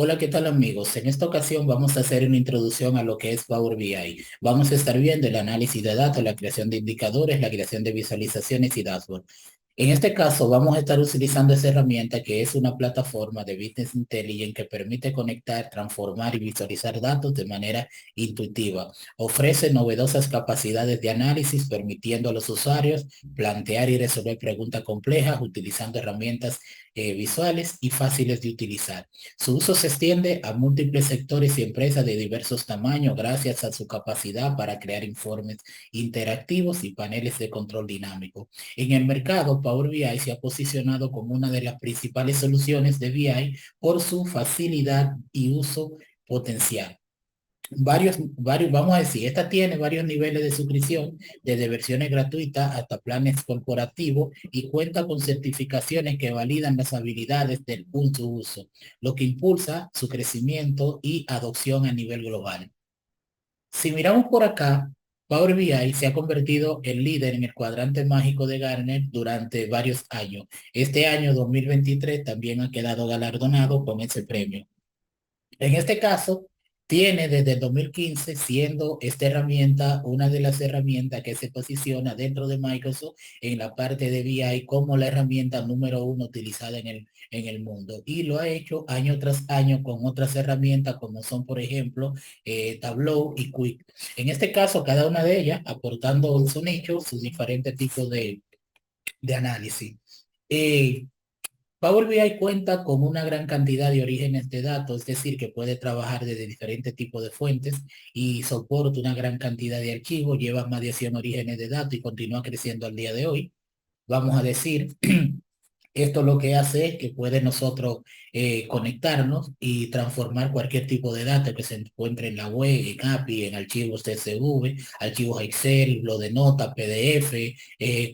Hola, ¿qué tal amigos? En esta ocasión vamos a hacer una introducción a lo que es Power BI. Vamos a estar viendo el análisis de datos, la creación de indicadores, la creación de visualizaciones y dashboard. En este caso vamos a estar utilizando esa herramienta que es una plataforma de Business Intelligence que permite conectar, transformar y visualizar datos de manera intuitiva. Ofrece novedosas capacidades de análisis permitiendo a los usuarios plantear y resolver preguntas complejas utilizando herramientas visuales y fáciles de utilizar. Su uso se extiende a múltiples sectores y empresas de diversos tamaños gracias a su capacidad para crear informes interactivos y paneles de control dinámico. En el mercado, Power BI se ha posicionado como una de las principales soluciones de BI por su facilidad y uso potencial. Vamos a decir, esta tiene varios niveles de suscripción, desde versiones gratuitas hasta planes corporativos y cuenta con certificaciones que validan las habilidades del punto uso, lo que impulsa su crecimiento y adopción a nivel global. Si miramos por acá, Power BI se ha convertido en líder en el cuadrante mágico de Gartner durante varios años. Este año 2023 también ha quedado galardonado con ese premio. En este caso, tiene desde el 2015 siendo esta herramienta una de las herramientas que se posiciona dentro de Microsoft en la parte de BI como la herramienta número uno utilizada en el mundo. Y lo ha hecho año tras año con otras herramientas como son, por ejemplo, Tableau y Quick. En este caso, cada una de ellas aportando en su nicho sus diferentes tipos de análisis. Eh, Power BI cuenta con una gran cantidad de orígenes de datos, es decir, que puede trabajar desde diferentes tipos de fuentes y soporta una gran cantidad de archivos, lleva más de 100 orígenes de datos y continúa creciendo al día de hoy. Vamos a decir esto lo que hace es que puede nosotros conectarnos y transformar cualquier tipo de datos que se encuentre en la web, en API, en archivos CSV, archivos Excel, lo de nota, PDF,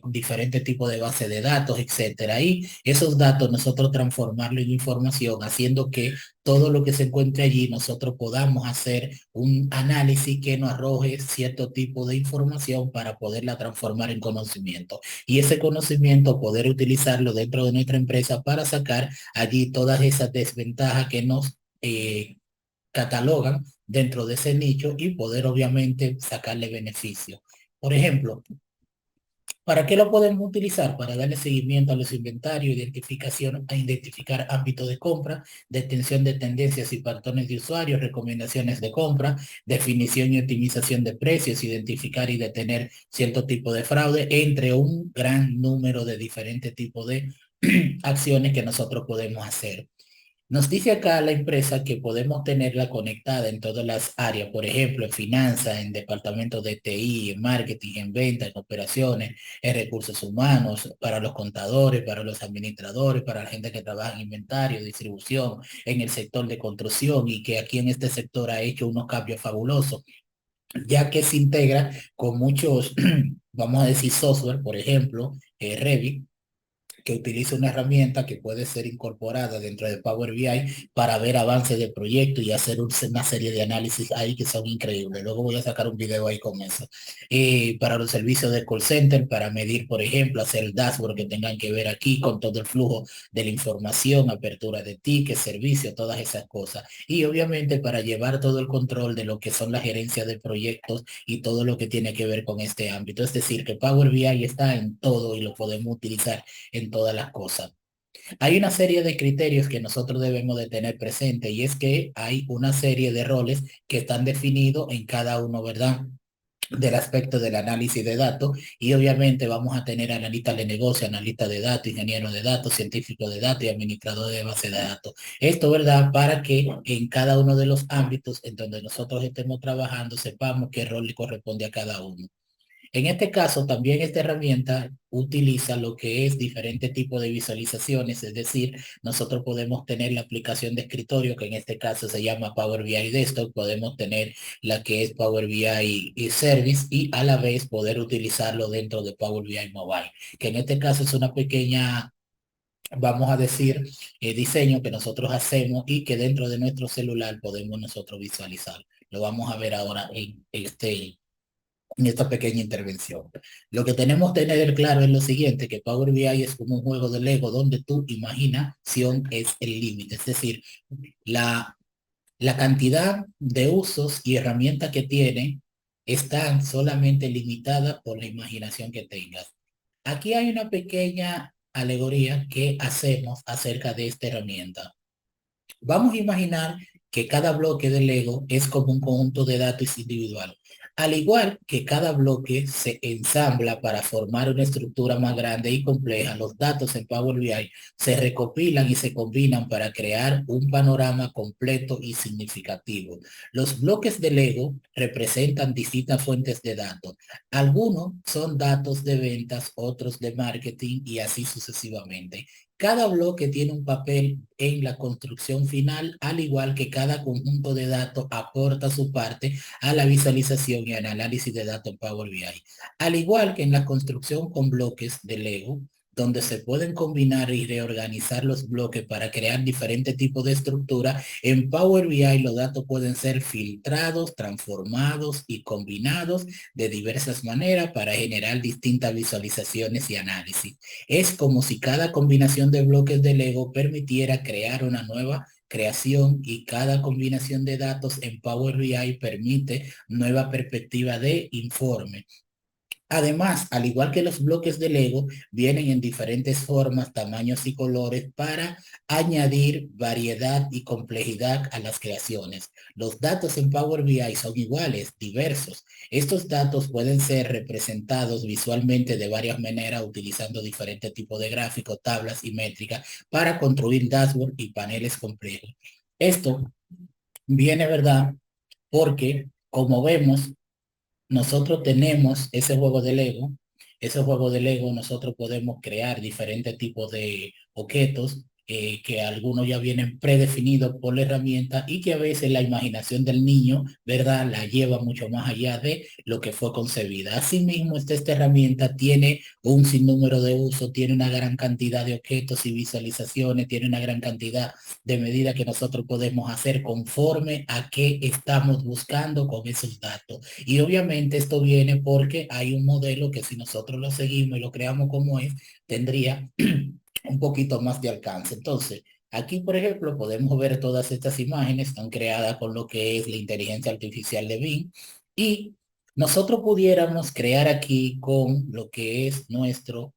diferentes tipos de bases de datos, etcétera. Y esos datos nosotros transformarlo en información, haciendo que todo lo que se encuentre allí nosotros podamos hacer un análisis que nos arroje cierto tipo de información para poderla transformar en conocimiento y ese conocimiento poder utilizarlo dentro de nuestra empresa para sacar allí todas esas desventajas que nos catalogan dentro de ese nicho y poder obviamente sacarle beneficio. Por ejemplo, ¿para qué lo podemos utilizar? Para darle seguimiento a los inventarios, identificación, a identificar ámbitos de compra, detención de tendencias y patrones de usuarios, recomendaciones de compra, definición y optimización de precios, identificar y detener cierto tipo de fraude, entre un gran número de diferentes tipos de acciones que nosotros podemos hacer. Nos dice acá la empresa que podemos tenerla conectada en todas las áreas, por ejemplo, en finanzas, en departamentos de TI, en marketing, en ventas, en operaciones, en recursos humanos, para los contadores, para los administradores, para la gente que trabaja en inventario, distribución, en el sector de construcción y que aquí en este sector ha hecho unos cambios fabulosos, ya que se integra con muchos, vamos a decir, software, por ejemplo, Revit, que utiliza una herramienta que puede ser incorporada dentro de Power BI para ver avances de proyecto y hacer una serie de análisis ahí que son increíbles. Luego voy a sacar un video ahí con eso. Para los servicios de call center, para medir, por ejemplo, hacer el dashboard que tengan que ver aquí con todo el flujo de la información, apertura de tickets, servicios, todas esas cosas. Y obviamente para llevar todo el control de lo que son las gerencias de proyectos y todo lo que tiene que ver con este ámbito. Es decir, que Power BI está en todo y lo podemos utilizar en todas las cosas. Hay una serie de criterios que nosotros debemos de tener presente y es que hay una serie de roles que están definidos en cada uno, ¿verdad? Del aspecto del análisis de datos y obviamente vamos a tener analistas de negocio, analistas de datos, ingenieros de datos, científicos de datos y administradores de base de datos. Esto, ¿verdad? Para que en cada uno de los ámbitos en donde nosotros estemos trabajando sepamos qué rol le corresponde a cada uno. En este caso, también esta herramienta utiliza lo que es diferentes tipos de visualizaciones, es decir, nosotros podemos tener la aplicación de escritorio, que en este caso se llama Power BI Desktop, podemos tener la que es Power BI Service y a la vez poder utilizarlo dentro de Power BI Mobile, que en este caso es una pequeña, vamos a decir, diseño que nosotros hacemos y que dentro de nuestro celular podemos nosotros visualizar. Lo vamos a ver ahora en esta pequeña intervención. Lo que tenemos que tener claro es lo siguiente, que Power BI es como un juego de Lego donde tu imaginación es el límite. Es decir, la La cantidad de usos y herramientas que tiene están solamente limitadas por la imaginación que tengas. Aquí hay una pequeña alegoría que hacemos acerca de esta herramienta. Vamos a imaginar que cada bloque de Lego es como un conjunto de datos individual. Al igual que cada bloque se ensambla para formar una estructura más grande y compleja, los datos en Power BI se recopilan y se combinan para crear un panorama completo y significativo. Los bloques de Lego representan distintas fuentes de datos. Algunos son datos de ventas, otros de marketing y así sucesivamente. Cada bloque tiene un papel en la construcción final, al igual que cada conjunto de datos aporta su parte a la visualización y al análisis de datos en Power BI. Al igual que en la construcción con bloques de Lego, donde se pueden combinar y reorganizar los bloques para crear diferentes tipos de estructura, en Power BI los datos pueden ser filtrados, transformados y combinados de diversas maneras para generar distintas visualizaciones y análisis. Es como si cada combinación de bloques de Lego permitiera crear una nueva creación y cada combinación de datos en Power BI permite nueva perspectiva de informe. Además, al igual que los bloques de Lego, vienen en diferentes formas, tamaños y colores para añadir variedad y complejidad a las creaciones. Los datos en Power BI son iguales, diversos. Estos datos pueden ser representados visualmente de varias maneras utilizando diferentes tipos de gráficos, tablas y métricas para construir dashboards y paneles complejos. Esto viene, ¿verdad? Porque, como vemos, nosotros tenemos ese juego de Lego nosotros podemos crear diferentes tipos de objetos que algunos ya vienen predefinidos por la herramienta y que a veces la imaginación del niño, ¿verdad? La lleva mucho más allá de lo que fue concebida. Asimismo, esta herramienta tiene un sinnúmero de usos, tiene una gran cantidad de objetos y visualizaciones, tiene una gran cantidad de medidas que nosotros podemos hacer conforme a qué estamos buscando con esos datos. Y obviamente esto viene porque hay un modelo que si nosotros lo seguimos y lo creamos como es, tendría un poquito más de alcance. Entonces, aquí, por ejemplo, podemos ver todas estas imágenes, están creadas con lo que es la inteligencia artificial de Bing y nosotros pudiéramos crear aquí con lo que es nuestro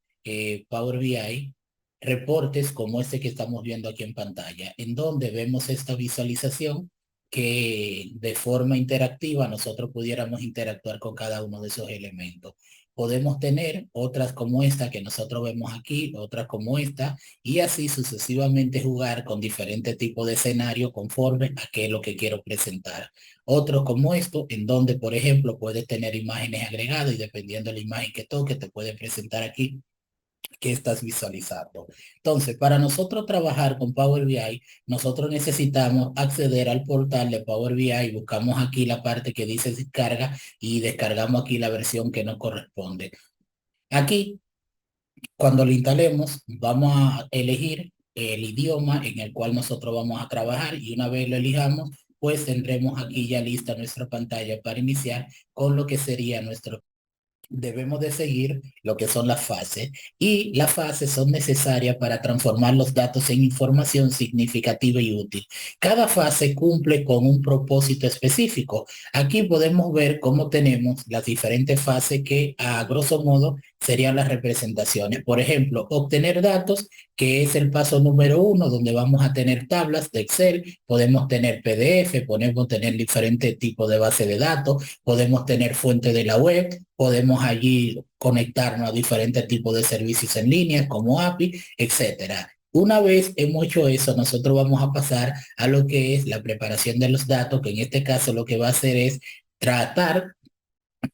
Power BI reportes como este que estamos viendo aquí en pantalla, en donde vemos esta visualización que de forma interactiva nosotros pudiéramos interactuar con cada uno de esos elementos. Podemos tener otras como esta que nosotros vemos aquí, otras como esta, y así sucesivamente jugar con diferentes tipos de escenario conforme a qué es lo que quiero presentar. Otros como esto, en donde, por ejemplo, puedes tener imágenes agregadas y dependiendo de la imagen que toque, te puede presentar aquí que estás visualizando. Entonces, para nosotros trabajar con Power BI, nosotros necesitamos acceder al portal de Power BI, buscamos aquí la parte que dice descarga y descargamos aquí la versión que nos corresponde. Aquí, cuando lo instalemos, vamos a elegir el idioma en el cual nosotros vamos a trabajar y una vez lo elijamos, pues tendremos aquí ya lista nuestra pantalla para iniciar con lo que sería nuestro. Debemos de seguir lo que son las fases y las fases son necesarias para transformar los datos en información significativa y útil. Cada fase cumple con un propósito específico. Aquí podemos ver cómo tenemos las diferentes fases que a grosso modo serían las representaciones. Por ejemplo, obtener datos, que es el paso número 1, donde vamos a tener tablas de Excel, podemos tener PDF, podemos tener diferentes tipos de base de datos, podemos tener fuente de la web, podemos allí conectarnos a diferentes tipos de servicios en línea como API, etcétera. Una vez hemos hecho eso, nosotros vamos a pasar a lo que es la preparación de los datos, que en este caso lo que va a hacer es tratar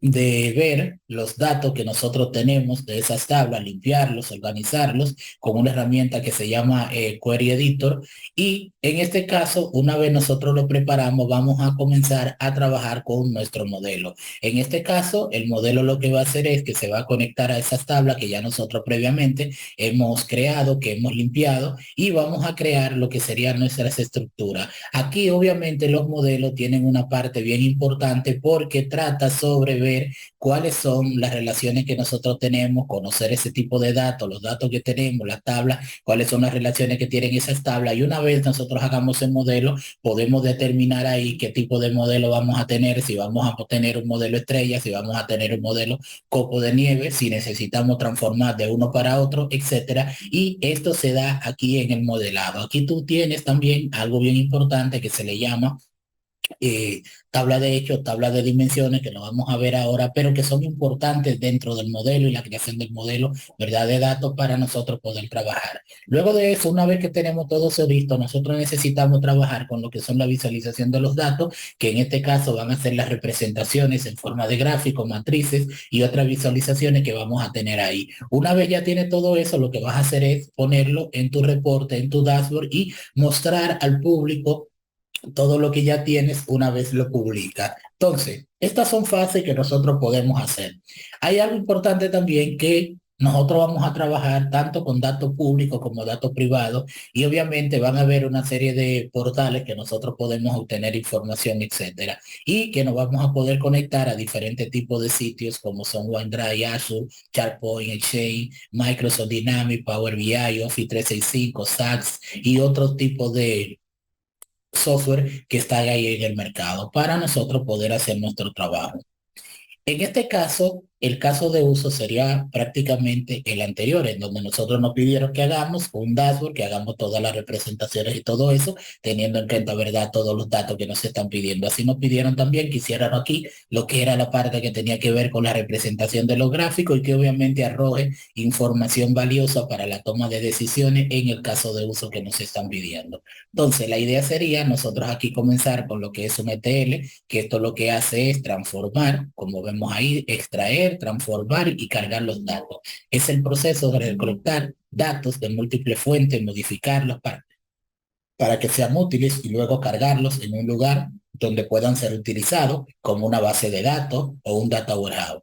de ver los datos que nosotros tenemos de esas tablas, limpiarlos, organizarlos con una herramienta que se llama Query Editor. Y en este caso, una vez nosotros lo preparamos, vamos a comenzar a trabajar con nuestro modelo. En este caso, el modelo lo que va a hacer es que se va a conectar a esas tablas que ya nosotros previamente hemos creado, que hemos limpiado, y vamos a crear lo que serían nuestras estructuras. Aquí, obviamente, los modelos tienen una parte bien importante porque trata sobre de ver cuáles son las relaciones que nosotros tenemos, conocer ese tipo de datos, los datos que tenemos, las tablas, cuáles son las relaciones que tienen esas tablas. Y una vez nosotros hagamos el modelo, podemos determinar ahí qué tipo de modelo vamos a tener, si vamos a tener un modelo estrella, si vamos a tener un modelo copo de nieve, si necesitamos transformar de uno para otro, etcétera. Y esto se da aquí en el modelado. Aquí tú tienes también algo bien importante que se le llama tabla de hechos, tabla de dimensiones, que lo vamos a ver ahora, pero que son importantes dentro del modelo y la creación del modelo, ¿verdad? De datos para nosotros poder trabajar. Luego de eso, una vez que tenemos todo eso listo, nosotros necesitamos trabajar con lo que son la visualización de los datos, que en este caso van a ser las representaciones en forma de gráficos, matrices y otras visualizaciones que vamos a tener ahí. Una vez ya tienes todo eso, lo que vas a hacer es ponerlo en tu reporte, en tu dashboard y mostrar al público todo lo que ya tienes una vez lo publica. Entonces, estas son fases que nosotros podemos hacer. Hay algo importante también que nosotros vamos a trabajar tanto con datos públicos como datos privados y obviamente van a haber una serie de portales que nosotros podemos obtener información, etcétera, y que nos vamos a poder conectar a diferentes tipos de sitios como son OneDrive, Azure, SharePoint, Exchange, Microsoft Dynamics, Power BI, Office 365, SAX y otros tipos de software que está ahí en el mercado para nosotros poder hacer nuestro trabajo. En este caso, el caso de uso sería prácticamente el anterior, en donde nosotros nos pidieron que hagamos un dashboard, que hagamos todas las representaciones y todo eso, teniendo en cuenta, ¿verdad?, todos los datos que nos están pidiendo. Así nos pidieron también que hicieran aquí lo que era la parte que tenía que ver con la representación de los gráficos y que obviamente arroje información valiosa para la toma de decisiones en el caso de uso que nos están pidiendo. Entonces, la idea sería nosotros aquí comenzar con lo que es un ETL, que esto lo que hace es transformar, como vemos ahí, extraer, transformar y cargar los datos. Es el proceso de recolectar datos de múltiples fuentes, modificarlos para que sean útiles y luego cargarlos en un lugar donde puedan ser utilizados como una base de datos o un data warehouse.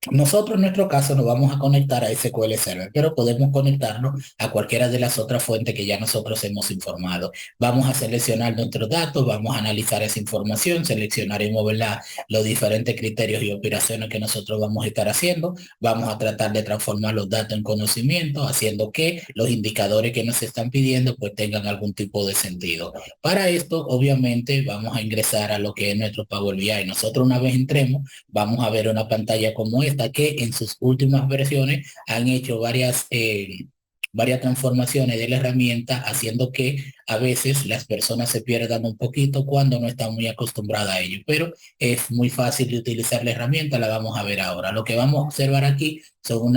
Nosotros en nuestro caso nos vamos a conectar a SQL Server, pero podemos conectarnos a cualquiera de las otras fuentes que ya nosotros hemos informado. Vamos a seleccionar nuestros datos, vamos a analizar esa información, seleccionaremos, ¿verdad?, los diferentes criterios y operaciones que nosotros vamos a estar haciendo. Vamos a tratar de transformar los datos en conocimiento, haciendo que los indicadores que nos están pidiendo pues tengan algún tipo de sentido. Para esto, obviamente, vamos a ingresar a lo que es nuestro Power BI. Nosotros una vez entremos, vamos a ver una pantalla como esta que en sus últimas versiones han hecho varias transformaciones de la herramienta, haciendo que a veces las personas se pierdan un poquito cuando no están muy acostumbradas a ello. Pero es muy fácil de utilizar la herramienta, la vamos a ver ahora. Lo que vamos a observar aquí son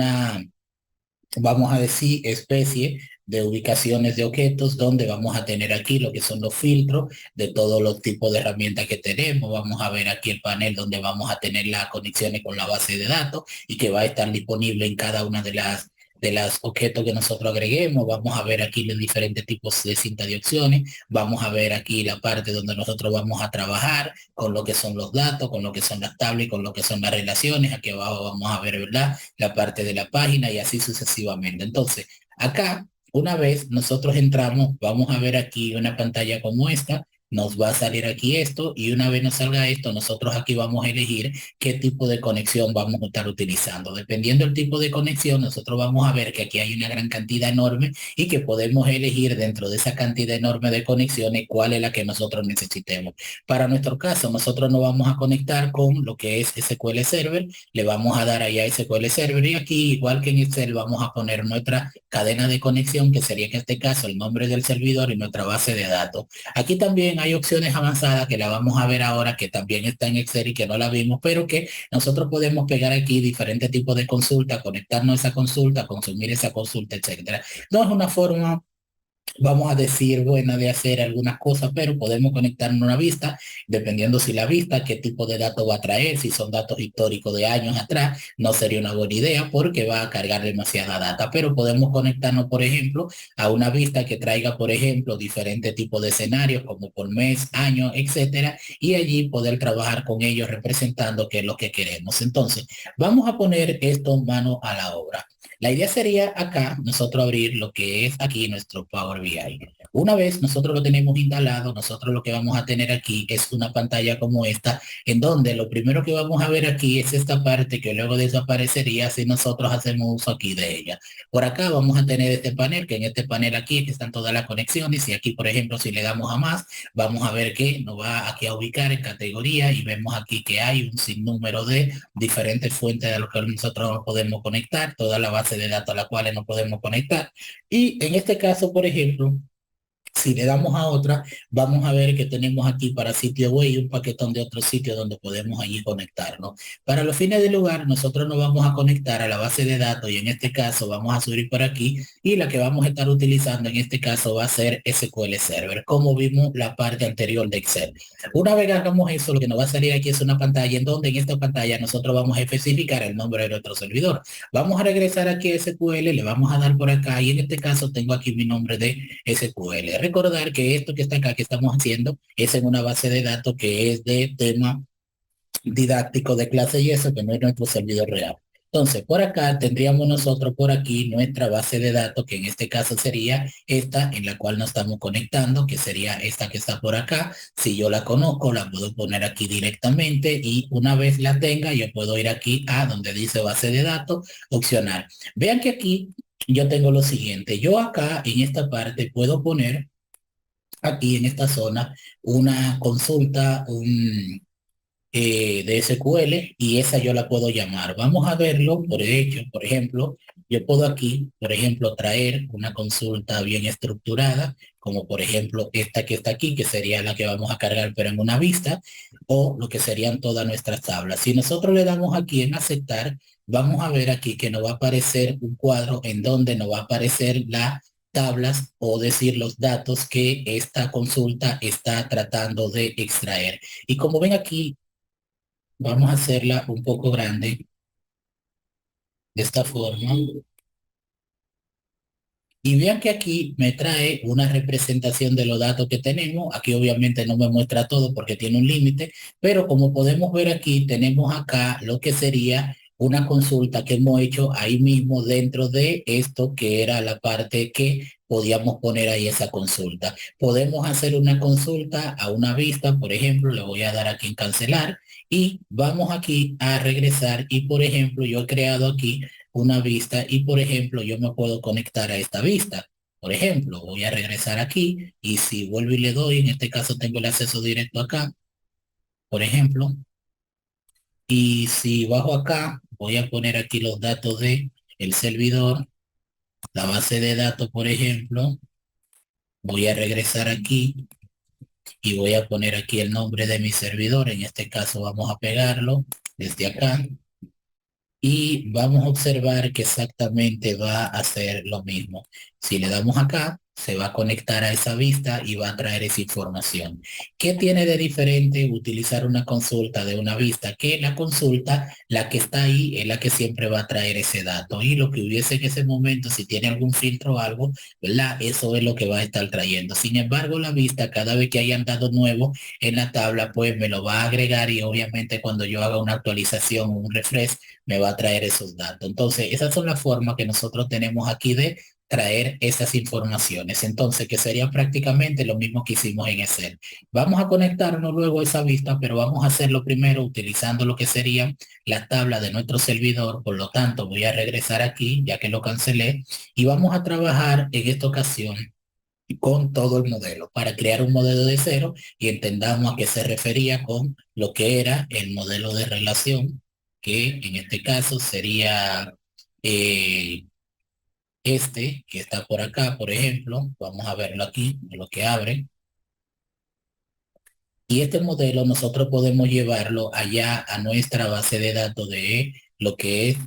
vamos a decir, especie de ubicaciones de objetos, donde vamos a tener aquí lo que son los filtros de todos los tipos de herramientas que tenemos. Vamos a ver aquí el panel donde vamos a tener las conexiones con la base de datos y que va a estar disponible en cada una de las objetos que nosotros agreguemos. Vamos a ver aquí los diferentes tipos de cinta de opciones. Vamos a ver aquí la parte donde nosotros vamos a trabajar con lo que son los datos, con lo que son las tablas y con lo que son las relaciones. Aquí abajo vamos a ver, ¿verdad?, la parte de la página y así sucesivamente. Entonces, acá, una vez nosotros entramos, vamos a ver aquí una pantalla como esta. Nos va a salir aquí esto y una vez nos salga esto, nosotros aquí vamos a elegir qué tipo de conexión vamos a estar utilizando. Dependiendo del tipo de conexión, nosotros vamos a ver que aquí hay una gran cantidad enorme y que podemos elegir dentro de esa cantidad enorme de conexiones cuál es la que nosotros necesitemos. Para nuestro caso, nosotros nos vamos a conectar con lo que es SQL Server, le vamos a dar ahí a SQL Server y aquí, igual que en Excel, vamos a poner nuestra cadena de conexión, que sería en este caso el nombre del servidor y nuestra base de datos. Aquí también hay opciones avanzadas que la vamos a ver ahora, que también está en Excel y que no la vimos, pero que nosotros podemos pegar aquí diferentes tipos de consultas, conectarnos a esa consulta, consumir esa consulta, etcétera. No es una forma, vamos a decir, buena de hacer algunas cosas, pero podemos conectarnos a una vista, dependiendo si la vista, qué tipo de datos va a traer. Si son datos históricos de años atrás, no sería una buena idea porque va a cargar demasiada data, pero podemos conectarnos, por ejemplo, a una vista que traiga, por ejemplo, diferentes tipos de escenarios, como por mes, año, etcétera, y allí poder trabajar con ellos representando qué es lo que queremos. Entonces, vamos a poner esto mano a la obra. La idea sería acá nosotros abrir lo que es aquí nuestro Power BI. Una vez nosotros lo tenemos instalado, nosotros lo que vamos a tener aquí es una pantalla como esta, en donde lo primero que vamos a ver aquí es esta parte que luego desaparecería si nosotros hacemos uso aquí de ella. Por acá vamos a tener este panel, que en este panel aquí están todas las conexiones y aquí, por ejemplo, si le damos a más, vamos a ver que nos va aquí a ubicar en categoría y vemos aquí que hay un sinnúmero de diferentes fuentes a las que nosotros nos podemos conectar, toda la base de datos a la cual nos podemos conectar. Y en este caso, por ejemplo, si le damos a otra, vamos a ver que tenemos aquí para sitio web y un paquetón de otros sitios donde podemos allí conectarnos. Para los fines del lugar, nosotros nos vamos a conectar a la base de datos y en este caso vamos a subir por aquí y la que vamos a estar utilizando en este caso va a ser SQL Server, como vimos la parte anterior de Excel. Una vez que hagamos eso, lo que nos va a salir aquí es una pantalla en donde en esta pantalla nosotros vamos a especificar el nombre de nuestro servidor. Vamos a regresar aquí a SQL, le vamos a dar por acá y en este caso tengo aquí mi nombre de SQL. Recordar que esto que está acá que estamos haciendo es en una base de datos que es de tema didáctico de clase y eso que no es nuestro servidor real. Entonces, por acá tendríamos nosotros por aquí nuestra base de datos, que en este caso sería esta en la cual nos estamos conectando, que sería esta que está por acá. Si yo la conozco, la puedo poner aquí directamente y una vez la tenga, yo puedo ir aquí a donde dice base de datos, opcional. Vean que aquí yo tengo lo siguiente. Yo acá en esta parte puedo poner aquí en esta zona una consulta, de SQL y esa yo la puedo llamar. Vamos a verlo, por hecho, por ejemplo, yo puedo aquí, por ejemplo, traer una consulta bien estructurada, como por ejemplo esta que está aquí, que sería la que vamos a cargar, pero en una vista, o lo que serían todas nuestras tablas. Si nosotros le damos aquí en aceptar, vamos a ver aquí que nos va a aparecer un cuadro en donde nos va a aparecer la tablas o decir los datos que esta consulta está tratando de extraer. Y como ven aquí, vamos a hacerla un poco grande de esta forma. Y vean que aquí me trae una representación de los datos que tenemos. Aquí obviamente no me muestra todo porque tiene un límite, pero como podemos ver aquí, tenemos acá lo que sería una consulta que hemos hecho ahí mismo dentro de esto que era la parte que podíamos poner ahí esa consulta. Podemos hacer una consulta a una vista, por ejemplo, le voy a dar aquí en cancelar y vamos aquí a regresar y por ejemplo yo he creado aquí una vista y por ejemplo yo me puedo conectar a esta vista. Por ejemplo, voy a regresar aquí y si vuelvo y le doy, en este caso tengo el acceso directo acá, por ejemplo, y si bajo acá, voy a poner aquí los datos de el servidor, la base de datos, por ejemplo, voy a regresar aquí y voy a poner aquí el nombre de mi servidor, en este caso vamos a pegarlo desde acá y vamos a observar que exactamente va a hacer lo mismo. Si le damos acá, se va a conectar a esa vista y va a traer esa información. ¿Qué tiene de diferente utilizar una consulta de una vista? Que la consulta, la que está ahí, es la que siempre va a traer ese dato. Y lo que hubiese en ese momento, si tiene algún filtro o algo, ¿verdad? Eso es lo que va a estar trayendo. Sin embargo, la vista, cada vez que hayan dado nuevo en la tabla, pues me lo va a agregar y obviamente cuando yo haga una actualización o un refresh, me va a traer esos datos. Entonces, esas son las formas que nosotros tenemos aquí de traer esas informaciones. Entonces, que sería prácticamente lo mismo que hicimos en Excel. Vamos a conectarnos luego a esa vista, pero vamos a hacerlo primero utilizando lo que sería la tabla de nuestro servidor. Por lo tanto, voy a regresar aquí, ya que lo cancelé, y vamos a trabajar en esta ocasión con todo el modelo para crear un modelo de cero y entendamos a qué se refería con lo que era el modelo de relación, que en este caso sería eh, este que está por acá, por ejemplo. Vamos a verlo aquí, lo que abre. Y este modelo nosotros podemos llevarlo allá a nuestra base de datos de lo que es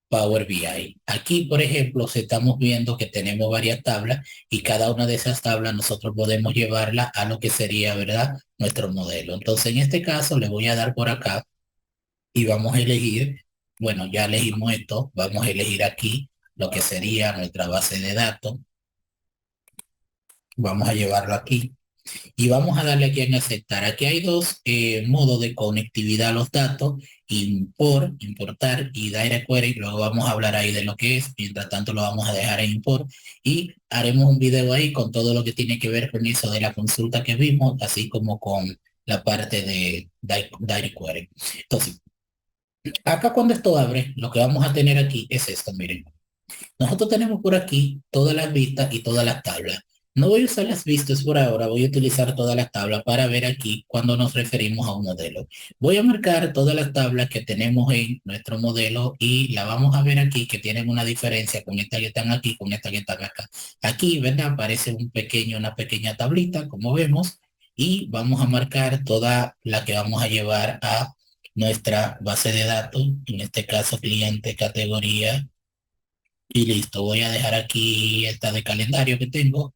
Power BI. Aquí, por ejemplo, si estamos viendo que tenemos varias tablas y cada una de esas tablas nosotros podemos llevarla a lo que sería, ¿verdad? Nuestro modelo. Entonces, en este caso, le voy a dar por acá y vamos a elegir, bueno, ya elegimos esto, vamos a elegir aquí lo que sería nuestra base de datos. Vamos a llevarlo aquí. y vamos a darle aquí en aceptar. Aquí hay dos modos de conectividad a los datos, importar y direct query. Luego vamos a hablar ahí de lo que es. Mientras tanto lo vamos a dejar en import y haremos un video ahí con todo lo que tiene que ver con eso de la consulta que vimos, así como con la parte de direct query. Entonces, acá cuando esto abre, lo que vamos a tener aquí es esto, miren. Nosotros tenemos por aquí todas las vistas y todas las tablas. No voy a usar las vistas por ahora, voy a utilizar todas las tablas para ver aquí cuando nos referimos a un modelo. Voy a marcar todas las tablas que tenemos en nuestro modelo y la vamos a ver aquí que tienen una diferencia con esta que están aquí, con esta que están acá. Aquí, ¿verdad? Aparece una pequeña tablita, como vemos, y vamos a marcar toda la que vamos a llevar a nuestra base de datos, en este caso cliente, categoría, y listo, voy a dejar aquí esta de calendario que tengo.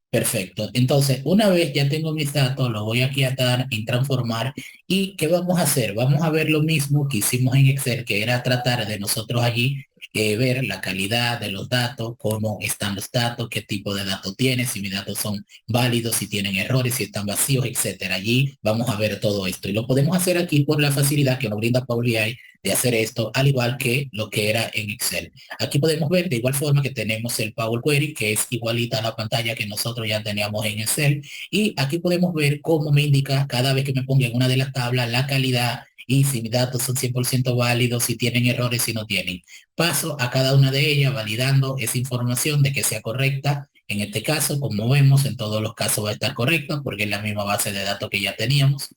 Perfecto. Entonces, una vez ya tengo mis datos, los voy aquí a atar en transformar. ¿Y qué vamos a hacer? Vamos a ver lo mismo que hicimos en Excel, que era tratar de nosotros allí ver la calidad de los datos, cómo están los datos, qué tipo de datos tiene, si mis datos son válidos, si tienen errores, si están vacíos, etcétera. Allí vamos a ver todo esto. Y lo podemos hacer aquí por la facilidad que nos brinda Power BI de hacer esto, al igual que lo que era en Excel. Aquí podemos ver de igual forma que tenemos el Power Query, que es igualita a la pantalla que nosotros ya teníamos en Excel. Y aquí podemos ver cómo me indica cada vez que me ponga en una de las tablas la calidad y si mis datos son 100% válidos, si tienen errores, si no tienen. Paso a cada una de ellas validando esa información de que sea correcta. En este caso, como vemos, en todos los casos va a estar correcto porque es la misma base de datos que ya teníamos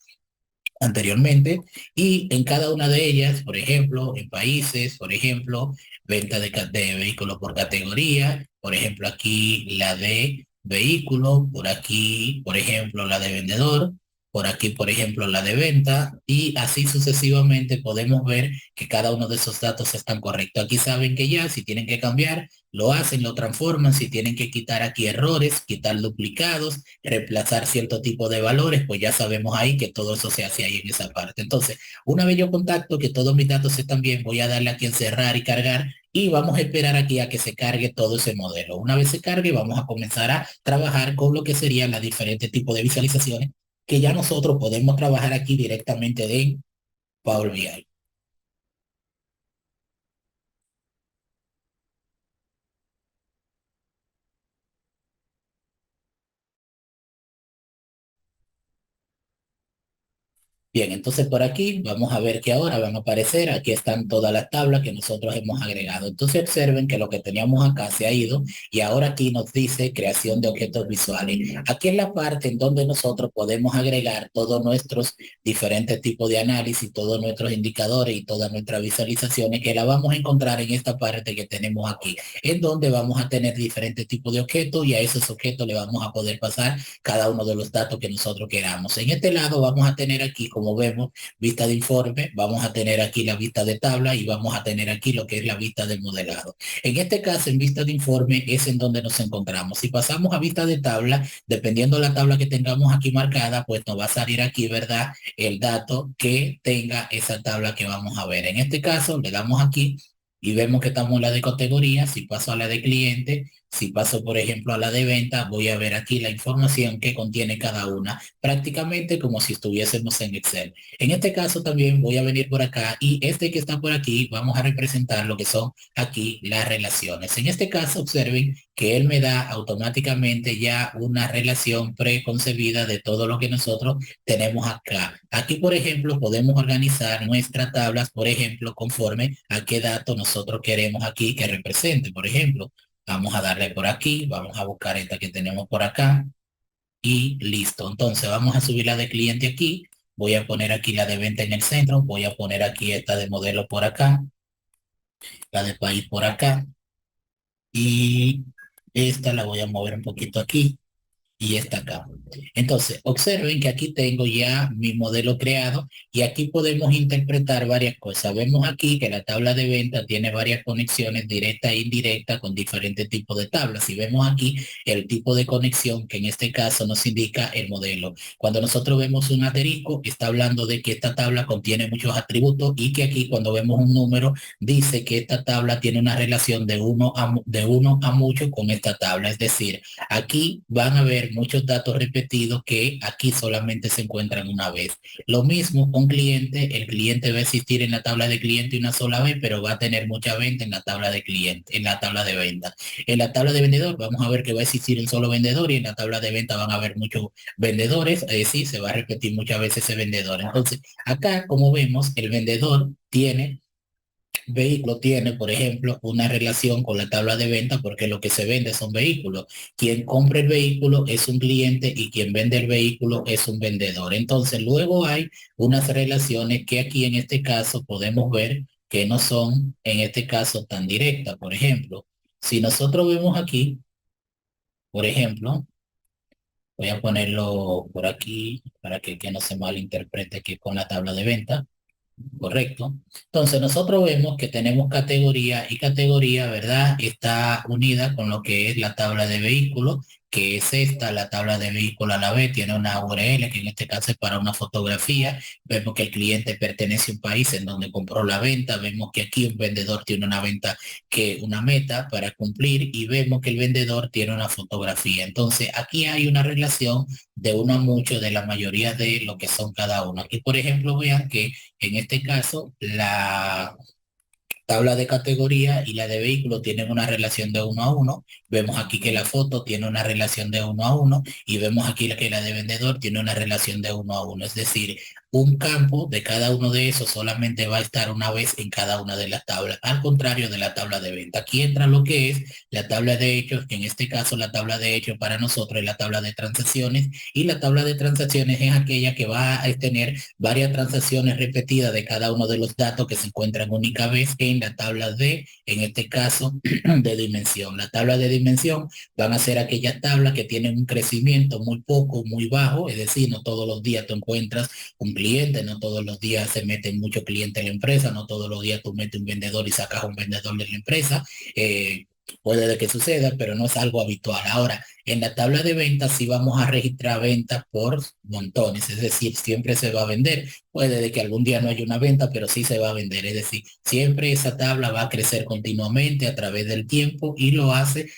anteriormente, y en cada una de ellas, por ejemplo, en países, por ejemplo, venta de vehículos por categoría, por ejemplo, aquí la de vehículo, por aquí, por ejemplo, la de vendedor, por aquí, por ejemplo, la de venta, y así sucesivamente podemos ver que cada uno de esos datos están correctos. Aquí saben que ya, si tienen que cambiar, lo hacen, lo transforman, si tienen que quitar aquí errores, quitar duplicados, reemplazar cierto tipo de valores, pues ya sabemos ahí que todo eso se hace ahí en esa parte. Entonces, una vez yo contacto que todos mis datos están bien, voy a darle aquí en cerrar y cargar y vamos a esperar aquí a que se cargue todo ese modelo. Una vez se cargue, vamos a comenzar a trabajar con lo que serían las diferentes tipos de visualizaciones que ya nosotros podemos trabajar aquí directamente de Power BI. Bien, entonces por aquí vamos a ver que ahora van a aparecer, aquí están todas las tablas que nosotros hemos agregado. Entonces observen que lo que teníamos acá se ha ido y ahora aquí nos dice creación de objetos visuales. Aquí es la parte en donde nosotros podemos agregar todos nuestros diferentes tipos de análisis, todos nuestros indicadores y todas nuestras visualizaciones que la vamos a encontrar en esta parte que tenemos aquí, en donde vamos a tener diferentes tipos de objetos y a esos objetos le vamos a poder pasar cada uno de los datos que nosotros queramos. En este lado vamos a tener aquí, como vemos, vista de informe, vamos a tener aquí la vista de tabla y vamos a tener aquí lo que es la vista del modelado. En este caso, en vista de informe es en donde nos encontramos. Si pasamos a vista de tabla, dependiendo de la tabla que tengamos aquí marcada, pues nos va a salir aquí, ¿verdad? El dato que tenga esa tabla que vamos a ver. En este caso, le damos aquí y vemos que estamos en la de categoría. Si paso a la de cliente, si paso, por ejemplo, a la de venta, voy a ver aquí la información que contiene cada una, prácticamente como si estuviésemos en Excel. En este caso también voy a venir por acá y este que está por aquí, vamos a representar lo que son aquí las relaciones. En este caso, observen que él me da automáticamente ya una relación preconcebida de todo lo que nosotros tenemos acá. Aquí, por ejemplo, podemos organizar nuestras tablas, por ejemplo, conforme a qué dato nosotros queremos aquí que represente. Por ejemplo, vamos a darle por aquí, vamos a buscar esta que tenemos por acá y listo. Entonces vamos a subir la de cliente aquí, voy a poner aquí la de venta en el centro, voy a poner aquí esta de modelo por acá, la de país por acá y esta la voy a mover un poquito aquí y está acá. Entonces, observen que aquí tengo ya mi modelo creado y aquí podemos interpretar varias cosas. Vemos aquí que la tabla de venta tiene varias conexiones directa e indirecta con diferentes tipos de tablas. Y vemos aquí el tipo de conexión que en este caso nos indica el modelo. Cuando nosotros vemos un asterisco, está hablando de que esta tabla contiene muchos atributos y que aquí cuando vemos un número, dice que esta tabla tiene una relación de uno a mucho con esta tabla. Es decir, aquí van a ver muchos datos repetidos que aquí solamente se encuentran una vez. Lo mismo con cliente, el cliente va a existir en la tabla de cliente una sola vez, pero va a tener mucha venta en la tabla de cliente, en la tabla de venta. En la tabla de vendedor vamos a ver que va a existir un solo vendedor y en la tabla de venta van a haber muchos vendedores, es decir, se va a repetir muchas veces ese vendedor. Entonces, acá, como vemos, el vendedor tiene vehículo tiene, por ejemplo, una relación con la tabla de venta porque lo que se vende son vehículos. Quien compra el vehículo es un cliente y quien vende el vehículo es un vendedor. Entonces, luego hay unas relaciones que aquí en este caso podemos ver que no son, en este caso, tan directas. Por ejemplo, si nosotros vemos aquí, por ejemplo, voy a ponerlo por aquí para que no se malinterprete que con la tabla de venta. Correcto. Entonces nosotros vemos que tenemos categoría y categoría, ¿verdad? Está unida con lo que es la tabla de vehículos, que es esta, la tabla de vehículo a la vez, tiene una URL que en este caso es para una fotografía. Vemos que el cliente pertenece a un país en donde compró la venta. Vemos que aquí un vendedor tiene una venta que una meta para cumplir y vemos que el vendedor tiene una fotografía. Entonces aquí hay una relación de uno a mucho de la mayoría de lo que son cada uno. Aquí, por ejemplo, vean que en este caso, la tabla de categoría y la de vehículo tienen una relación de uno a uno. Vemos aquí que la foto tiene una relación de uno a uno y vemos aquí que la de vendedor tiene una relación de uno a uno. Es decir, un campo de cada uno de esos solamente va a estar una vez en cada una de las tablas, al contrario de la tabla de venta. Aquí entra lo que es la tabla de hechos, que en este caso la tabla de hechos para nosotros es la tabla de transacciones y la tabla de transacciones es aquella que va a tener varias transacciones repetidas de cada uno de los datos que se encuentran única vez en la tabla de, en este caso, de dimensión. La tabla de dimensión van a ser aquellas tablas que tienen un crecimiento muy poco, muy bajo, es decir, no todos los días tú encuentras un cliente, no todos los días se meten muchos clientes en la empresa, no todos los días tú metes un vendedor y sacas un vendedor de la empresa. Puede de que suceda, pero no es algo habitual. Ahora, en la tabla de ventas sí vamos a registrar ventas por montones, es decir, siempre se va a vender. Puede de que algún día no haya una venta, pero sí se va a vender. Es decir, siempre esa tabla va a crecer continuamente a través del tiempo y lo hace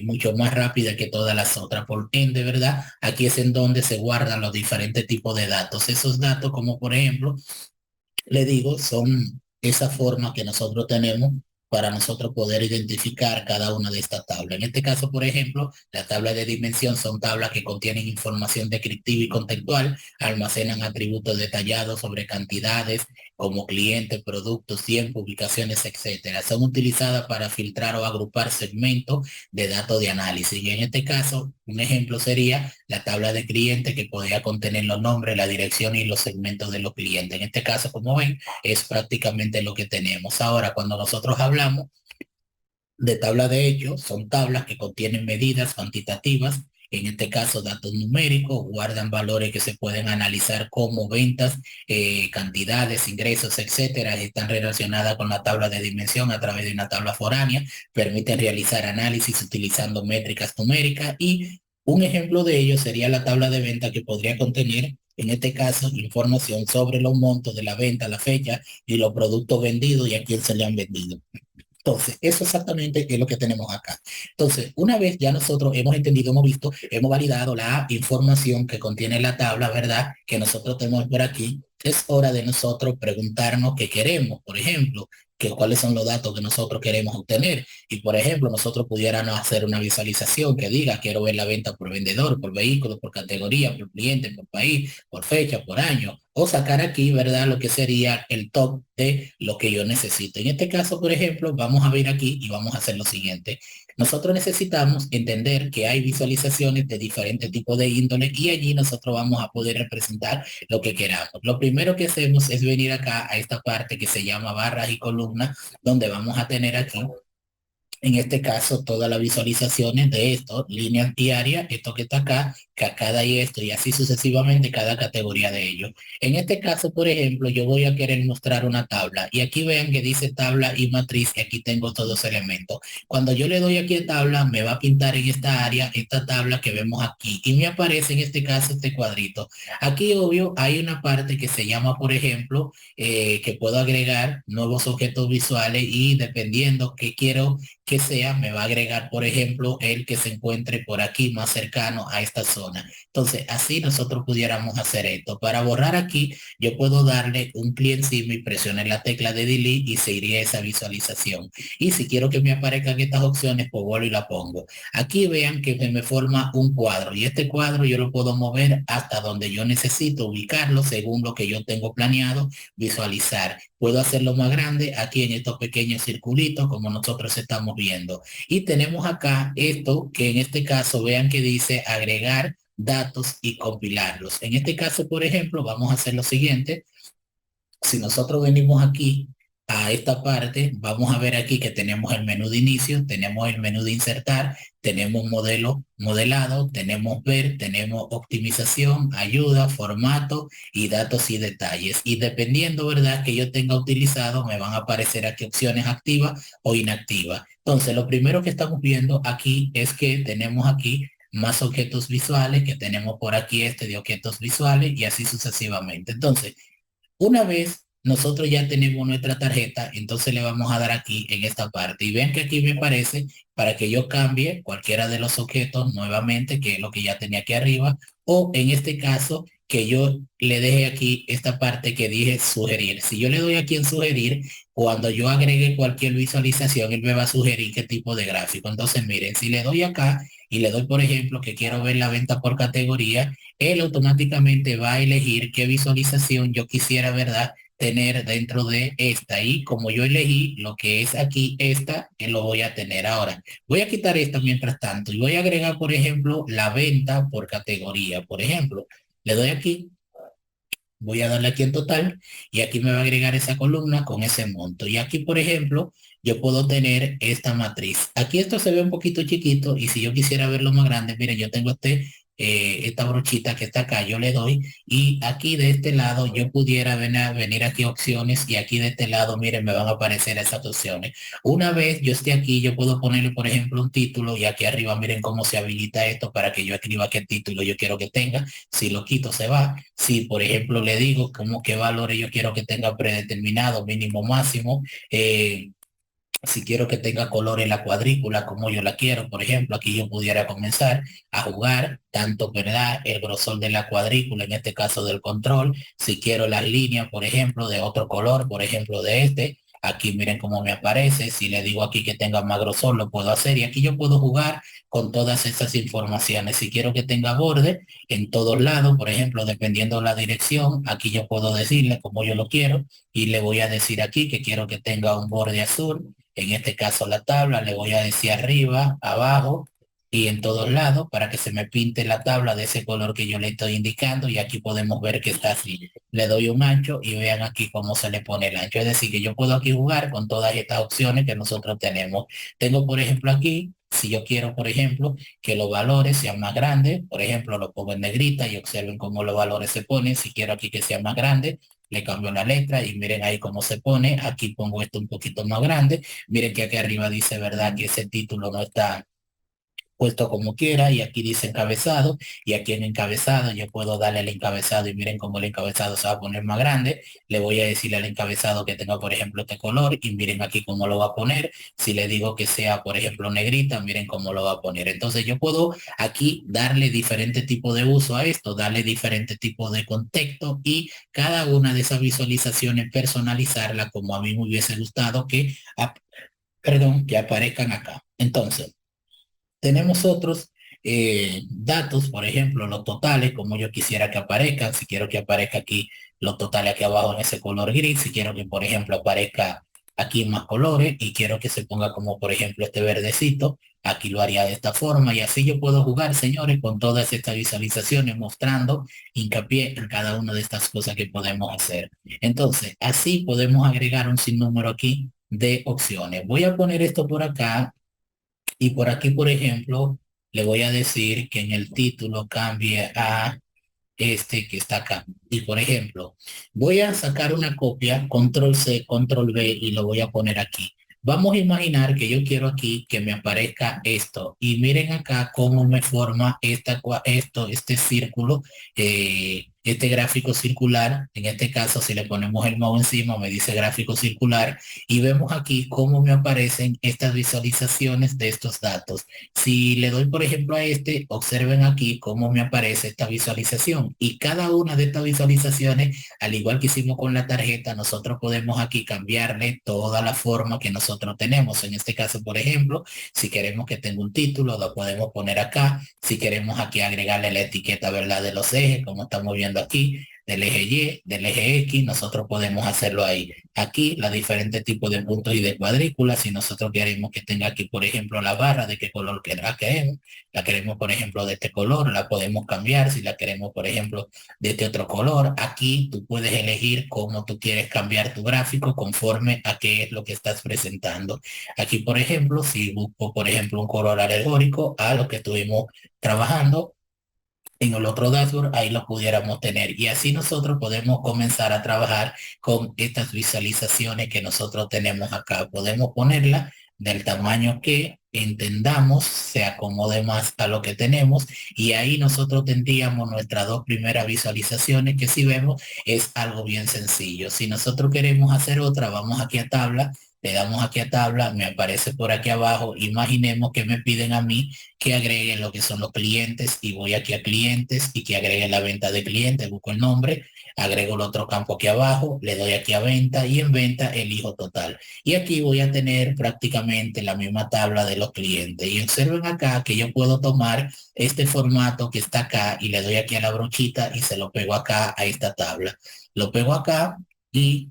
mucho más rápida que todas las otras. Por ende, ¿verdad? Aquí es en donde se guardan los diferentes tipos de datos. Esos datos, como por ejemplo, le digo, son esa forma que nosotros tenemos para nosotros poder identificar cada una de estas tablas. En este caso, por ejemplo, la tabla de dimensión son tablas que contienen información descriptiva y contextual, almacenan atributos detallados sobre cantidades como clientes, productos, tiempo, ubicaciones, etcétera. Son utilizadas para filtrar o agrupar segmentos de datos de análisis. Y en este caso, un ejemplo sería la tabla de clientes que podría contener los nombres, la dirección y los segmentos de los clientes. En este caso, como ven, es prácticamente lo que tenemos. Ahora, cuando nosotros hablamos de tabla de hechos, son tablas que contienen medidas cuantitativas, en este caso datos numéricos, guardan valores que se pueden analizar como ventas, cantidades, ingresos, etcétera, están relacionadas con la tabla de dimensión a través de una tabla foránea, permiten realizar análisis utilizando métricas numéricas y un ejemplo de ello sería la tabla de venta que podría contener en este caso, información sobre los montos de la venta, la fecha y los productos vendidos y a quién se le han vendido. Entonces, eso exactamente es lo que tenemos acá. Entonces, una vez ya nosotros hemos entendido, hemos visto, hemos validado la información que contiene la tabla, ¿verdad? Que nosotros tenemos por aquí, es hora de nosotros preguntarnos qué queremos, por ejemplo, cuáles son los datos que nosotros queremos obtener. Y, por ejemplo, nosotros pudiéramos hacer una visualización que diga, quiero ver la venta por vendedor, por vehículo, por categoría, por cliente, por país, por fecha, por año, o sacar aquí, ¿verdad? Lo que sería el top de lo que yo necesito. En este caso, por ejemplo, vamos a ver aquí y vamos a hacer lo siguiente. Nosotros necesitamos entender que hay visualizaciones de diferentes tipos de índole y allí nosotros vamos a poder representar lo que queramos. Lo primero que hacemos es venir acá a esta parte que se llama barras y columnas, donde vamos a tener aquí en este caso, todas las visualizaciones de esto, líneas diarias, esto que está acá, cada y esto, y así sucesivamente cada categoría de ellos. En este caso, por ejemplo, yo voy a querer mostrar una tabla, y aquí vean que dice tabla y matriz, y aquí tengo todos los elementos. Cuando yo le doy aquí a tabla, me va a pintar en esta área, esta tabla que vemos aquí, y me aparece en este caso este cuadrito. Aquí, obvio, hay una parte que se llama, por ejemplo, que puedo agregar nuevos objetos visuales, y dependiendo qué quiero que sea, me va a agregar, por ejemplo, el que se encuentre por aquí más cercano a esta zona. Entonces, así nosotros pudiéramos hacer esto. Para borrar aquí, yo puedo darle un clic encima y presionar la tecla de delete y se iría esa visualización. Y si quiero que me aparezcan estas opciones, pues vuelvo y la pongo. Aquí vean que se me forma un cuadro y este cuadro yo lo puedo mover hasta donde yo necesito ubicarlo según lo que yo tengo planeado visualizar. Puedo hacerlo más grande aquí en estos pequeños circulitos como nosotros estamos viendo. Y tenemos acá esto que en este caso vean que dice agregar datos y compilarlos. En este caso, por ejemplo, vamos a hacer lo siguiente. Si nosotros venimos aquí a esta parte, vamos a ver aquí que tenemos el menú de inicio, tenemos el menú de insertar, tenemos modelo modelado, tenemos ver, tenemos optimización, ayuda, formato y datos y detalles. Y dependiendo, ¿verdad?, que yo tenga utilizado, me van a aparecer aquí opciones activas o inactivas. Entonces, lo primero que estamos viendo aquí es que tenemos aquí más objetos visuales, que tenemos por aquí este de objetos visuales y así sucesivamente. Entonces, una vez nosotros ya tenemos nuestra tarjeta, entonces le vamos a dar aquí en esta parte. Y ven que aquí me parece para que yo cambie cualquiera de los objetos nuevamente, que es lo que ya tenía aquí arriba, o en este caso, que yo le deje aquí esta parte que dije sugerir. Si yo le doy aquí en sugerir, cuando yo agregue cualquier visualización, él me va a sugerir qué tipo de gráfico. Entonces, miren, si le doy acá y le doy, por ejemplo, que quiero ver la venta por categoría, él automáticamente va a elegir qué visualización yo quisiera, ¿verdad?, tener dentro de esta. Y como yo elegí lo que es aquí esta, que lo voy a tener ahora. Voy a quitar esta mientras tanto y voy a agregar, por ejemplo, la venta por categoría. Por ejemplo, le doy aquí, voy a darle aquí en total y aquí me va a agregar esa columna con ese monto. Y aquí, por ejemplo, yo puedo tener esta matriz. Aquí esto se ve un poquito chiquito y si yo quisiera verlo más grande, miren, yo tengo esta brochita que está acá, yo le doy y aquí de este lado yo pudiera venir aquí a opciones y aquí de este lado, miren, me van a aparecer esas opciones. Una vez yo esté aquí, yo puedo ponerle, por ejemplo, un título y aquí arriba miren cómo se habilita esto para que yo escriba qué título yo quiero que tenga. Si lo quito, se va. Si, por ejemplo, le digo como qué valores yo quiero que tenga predeterminado, mínimo, máximo, si quiero que tenga color en la cuadrícula como yo la quiero, por ejemplo, aquí yo pudiera comenzar a jugar tanto, ¿verdad?, el grosor de la cuadrícula, en este caso del control, si quiero las líneas, por ejemplo, de otro color, por ejemplo, de este, aquí miren cómo me aparece, si le digo aquí que tenga más grosor, lo puedo hacer y aquí yo puedo jugar con todas esas informaciones. Si quiero que tenga borde en todos lados, por ejemplo, dependiendo de la dirección, aquí yo puedo decirle como yo lo quiero y le voy a decir aquí que quiero que tenga un borde azul. En este caso la tabla, le voy a decir arriba, abajo y en todos lados para que se me pinte la tabla de ese color que yo le estoy indicando y aquí podemos ver que está así. Le doy un ancho y vean aquí cómo se le pone el ancho. Es decir, que yo puedo aquí jugar con todas estas opciones que nosotros tenemos. Tengo, por ejemplo, aquí, si yo quiero, por ejemplo, que los valores sean más grandes, por ejemplo, lo pongo en negrita y observen cómo los valores se ponen. Si quiero aquí que sea más grande, le cambio la letra y miren ahí cómo se pone. Aquí pongo esto un poquito más grande. Miren que aquí arriba dice, ¿verdad?, que ese título no está puesto como quiera y aquí dice encabezado y aquí en encabezado yo puedo darle el encabezado y miren cómo el encabezado se va a poner más grande. Le voy a decirle al encabezado que tenga, por ejemplo, este color y miren aquí cómo lo va a poner. Si le digo que sea, por ejemplo, negrita, miren cómo lo va a poner. Entonces yo puedo aquí darle diferente tipo de uso a esto, darle diferente tipo de contexto y cada una de esas visualizaciones personalizarla como a mí me hubiese gustado que, perdón, que aparezcan acá. Entonces, tenemos otros datos, por ejemplo, los totales, como yo quisiera que aparezcan. Si quiero que aparezca aquí los totales aquí abajo en ese color gris, si quiero que, por ejemplo, aparezca aquí más colores y quiero que se ponga como, por ejemplo, este verdecito, aquí lo haría de esta forma y así yo puedo jugar, señores, con todas estas visualizaciones mostrando hincapié en cada una de estas cosas que podemos hacer. Entonces, así podemos agregar un sinnúmero aquí de opciones. Voy a poner esto por acá y por aquí, por ejemplo, le voy a decir que en el título cambie a este que está acá. Y por ejemplo, voy a sacar una copia, control C, control V y lo voy a poner aquí. Vamos a imaginar que yo quiero aquí que me aparezca esto. Y miren acá cómo me forma este círculo este gráfico circular. En este caso, si le ponemos el mouse encima, me dice gráfico circular y vemos aquí cómo me aparecen estas visualizaciones de estos datos. Si le doy, por ejemplo, a este, observen aquí cómo me aparece esta visualización y cada una de estas visualizaciones, al igual que hicimos con la tarjeta, nosotros podemos aquí cambiarle toda la forma que nosotros tenemos. En este caso, por ejemplo, si queremos que tenga un título, lo podemos poner acá. Si queremos aquí agregarle la etiqueta, ¿verdad? De los ejes, como estamos viendo aquí, del eje Y, del eje X, nosotros podemos hacerlo ahí. Aquí, los diferentes tipos de puntos y de cuadrículas, si nosotros queremos que tenga aquí, por ejemplo, la barra de qué color queremos, la queremos, por ejemplo, de este color, la podemos cambiar. Si la queremos, por ejemplo, de este otro color, aquí tú puedes elegir cómo tú quieres cambiar tu gráfico conforme a qué es lo que estás presentando. Aquí, por ejemplo, si busco, por ejemplo, un color alegórico a lo que estuvimos trabajando en el otro dashboard, ahí lo pudiéramos tener. Y así nosotros podemos comenzar a trabajar con estas visualizaciones que nosotros tenemos acá. Podemos ponerla del tamaño que entendamos, se acomode más a lo que tenemos y ahí nosotros tendríamos nuestras dos primeras visualizaciones que si vemos es algo bien sencillo. Si nosotros queremos hacer otra, vamos aquí a tabla, le damos aquí a tabla, me aparece por aquí abajo, imaginemos que me piden a mí que agregue lo que son los clientes y voy aquí a clientes y que agregue la venta de clientes, busco el nombre, agrego el otro campo aquí abajo, le doy aquí a venta y en venta elijo total. Y aquí voy a tener prácticamente la misma tabla de los clientes. Y observen acá que yo puedo tomar este formato que está acá y le doy aquí a la brochita y se lo pego acá a esta tabla. Lo pego acá y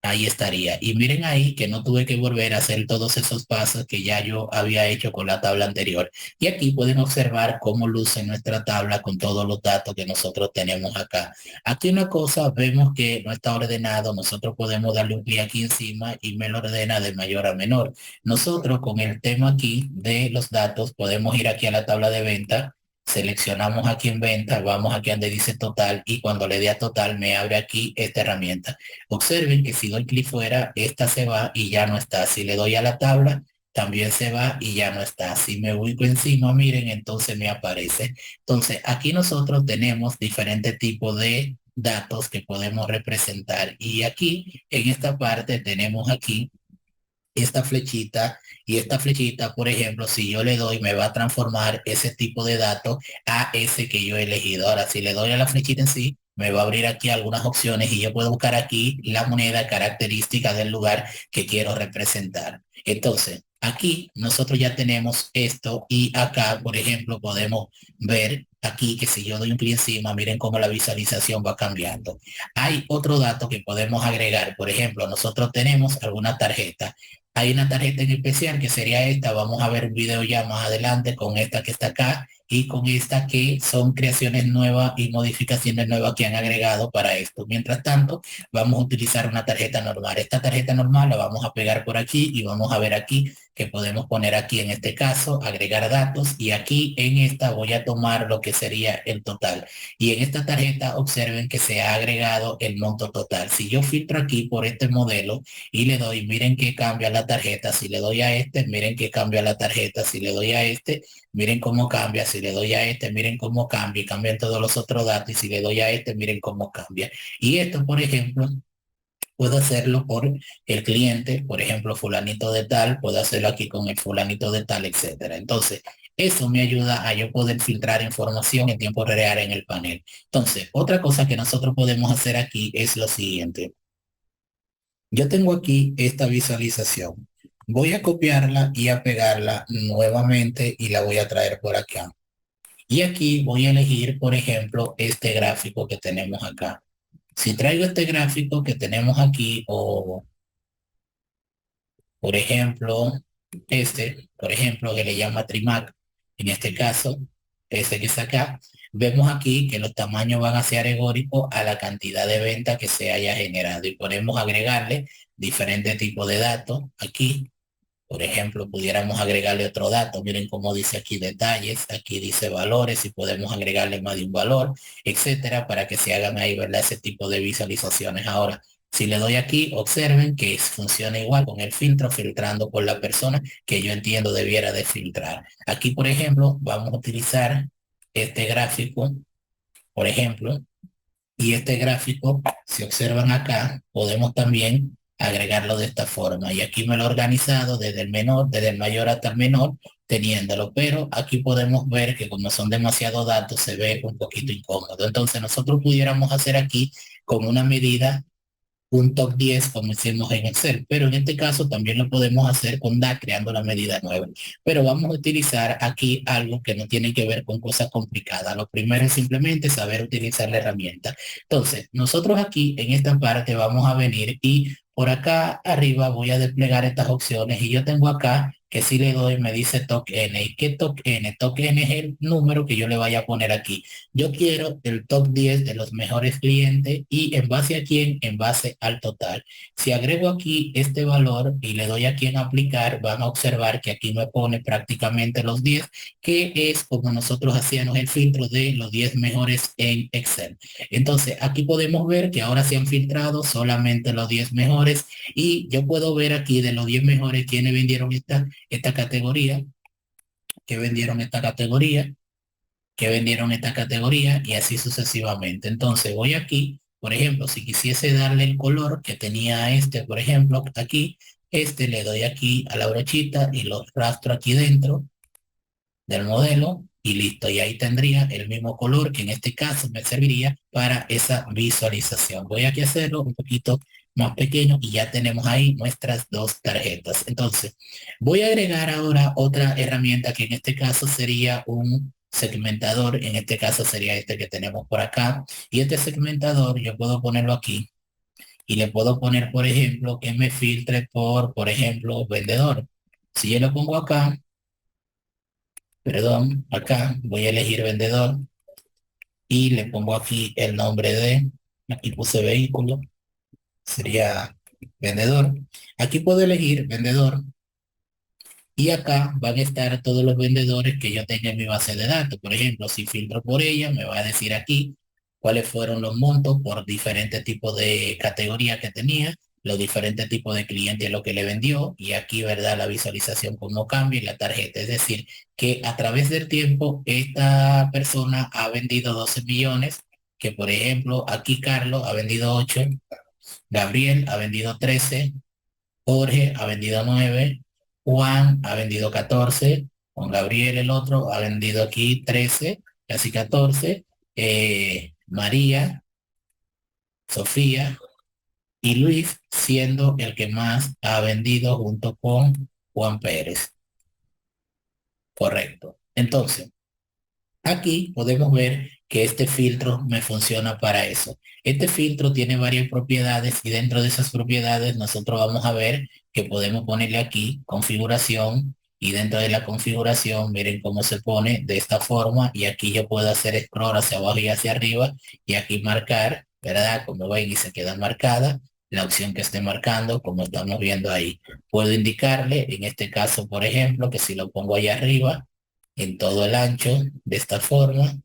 ahí estaría. Y miren ahí que no tuve que volver a hacer todos esos pasos que ya yo había hecho con la tabla anterior. Y aquí pueden observar cómo luce nuestra tabla con todos los datos que nosotros tenemos acá. Aquí una cosa, vemos que no está ordenado. Nosotros podemos darle un clic aquí encima y me lo ordena de mayor a menor. Nosotros con el tema aquí de los datos podemos ir aquí a la tabla de venta. Seleccionamos aquí en venta, vamos aquí donde dice total y cuando le dé a total me abre aquí esta herramienta. Observen que si doy clic fuera, esta se va y ya no está. Si le doy a la tabla, también se va y ya no está. Si me ubico encima, miren, entonces me aparece. Entonces, aquí nosotros tenemos diferentes tipos de datos que podemos representar. Y aquí, en esta parte, tenemos aquí esta flechita y esta flechita, por ejemplo, si yo le doy, me va a transformar ese tipo de datos a ese que yo he elegido. Ahora, si le doy a la flechita en sí, me va a abrir aquí algunas opciones y yo puedo buscar aquí la moneda característica del lugar que quiero representar. Entonces, aquí nosotros ya tenemos esto y acá, por ejemplo, podemos ver aquí que si yo doy un clic encima, miren cómo la visualización va cambiando. Hay otro dato que podemos agregar. Por ejemplo, nosotros tenemos alguna tarjeta. Hay una tarjeta en especial que sería esta. Vamos a ver un video ya más adelante con esta que está acá y con esta que son creaciones nuevas y modificaciones nuevas que han agregado para esto. Mientras tanto, vamos a utilizar una tarjeta normal. Esta tarjeta normal la vamos a pegar por aquí y vamos a ver aquí que podemos poner aquí en este caso, agregar datos y aquí en esta voy a tomar lo que sería el total. Y en esta tarjeta observen que se ha agregado el monto total. Si yo filtro aquí por este modelo, y le doy, miren que cambia la tarjeta, si le doy a este, miren que cambia la tarjeta, si le doy a este, miren cómo cambia, si le doy a este, miren cómo cambia, y cambian todos los otros datos, y si le doy a este, miren cómo cambia. Y esto, por ejemplo, puedo hacerlo por el cliente, por ejemplo, fulanito de tal, puedo hacerlo aquí con el fulanito de tal, etcétera. Entonces, eso me ayuda a yo poder filtrar información en tiempo real en el panel. Entonces, otra cosa que nosotros podemos hacer aquí es lo siguiente. Yo tengo aquí esta visualización. Voy a copiarla y a pegarla nuevamente y la voy a traer por acá. Y aquí voy a elegir, por ejemplo, este gráfico que tenemos acá. Si traigo este gráfico que tenemos aquí o, por ejemplo, este, por ejemplo, que le llama Trimac, en este caso, este que está acá, vemos aquí que los tamaños van a ser alegóricos a la cantidad de venta que se haya generado y podemos agregarle diferentes tipos de datos aquí. Por ejemplo, pudiéramos agregarle otro dato. Miren cómo dice aquí detalles, aquí dice valores y podemos agregarle más de un valor, etcétera, para que se hagan ahí, ¿verdad? Ese tipo de visualizaciones. Ahora, si le doy aquí, observen que funciona igual con el filtro, filtrando por la persona que yo entiendo debiera de filtrar. Aquí, por ejemplo, vamos a utilizar este gráfico por ejemplo, y este gráfico, si observan acá, podemos también agregarlo de esta forma. Y aquí me lo he organizado desde el menor, desde el mayor hasta el menor, teniéndolo. Pero aquí podemos ver que como son demasiados datos, se ve un poquito incómodo. Entonces nosotros pudiéramos hacer aquí con una medida un top 10 como hicimos en Excel, pero en este caso también lo podemos hacer con DAX creando la medida nueva. Pero vamos a utilizar aquí algo que no tiene que ver con cosas complicadas. Lo primero es simplemente saber utilizar la herramienta. Entonces, nosotros aquí en esta parte vamos a venir y por acá arriba voy a desplegar estas opciones y yo tengo acá que si le doy me dice TOC N. ¿Y qué TOC N? TOC N es el número que yo le vaya a poner aquí. Yo quiero el top 10 de los mejores clientes y en base a quién, en base al total. Si agrego aquí este valor y le doy aquí en aplicar, van a observar que aquí me pone prácticamente los 10, que es como nosotros hacíamos el filtro de los 10 mejores en Excel. Entonces, aquí podemos ver que ahora se han filtrado solamente los 10 mejores y yo puedo ver aquí de los 10 mejores quienes vendieron esta categoría, que vendieron esta categoría que vendieron esta categoría y así sucesivamente. Entonces voy aquí, por ejemplo, si quisiese darle el color que tenía este, por ejemplo, aquí, este le doy aquí a la brochita y lo rastro aquí dentro del modelo y listo. Y ahí tendría el mismo color que en este caso me serviría para esa visualización. Voy aquí a hacerlo un poquito más pequeño y ya tenemos ahí nuestras dos tarjetas. Entonces, voy a agregar ahora otra herramienta que en este caso sería un segmentador. En este caso sería este que tenemos por acá. Y este segmentador yo puedo ponerlo aquí y le puedo poner, por ejemplo, que me filtre por ejemplo, vendedor. Si yo lo pongo acá, perdón, acá voy a elegir vendedor y le pongo aquí el nombre de, aquí puse vehículo, sería vendedor. Aquí puedo elegir vendedor y acá van a estar todos los vendedores que yo tenga en mi base de datos. Por ejemplo, si filtro por ella, me va a decir aquí cuáles fueron los montos por diferentes tipos de categorías que tenía, los diferentes tipos de clientes, lo que le vendió, y aquí, ¿verdad? La visualización, cómo cambia y la tarjeta. Es decir, que a través del tiempo, esta persona ha vendido 12 millones, que por ejemplo, aquí Carlos ha vendido 8, Gabriel ha vendido 13, Jorge ha vendido 9, Juan ha vendido 14, Juan Gabriel el otro ha vendido aquí 13, casi 14, María, Sofía y Luis siendo el que más ha vendido junto con Juan Pérez. Correcto. Entonces, aquí podemos ver que este filtro me funciona para eso. Este filtro tiene varias propiedades y dentro de esas propiedades nosotros vamos a ver que podemos ponerle aquí configuración y dentro de la configuración miren cómo se pone de esta forma y aquí yo puedo hacer scroll hacia abajo y hacia arriba y aquí marcar, ¿verdad? Como ven y se queda marcada la opción que esté marcando como estamos viendo ahí. Puedo indicarle en este caso, por ejemplo, que si lo pongo ahí arriba en todo el ancho de esta forma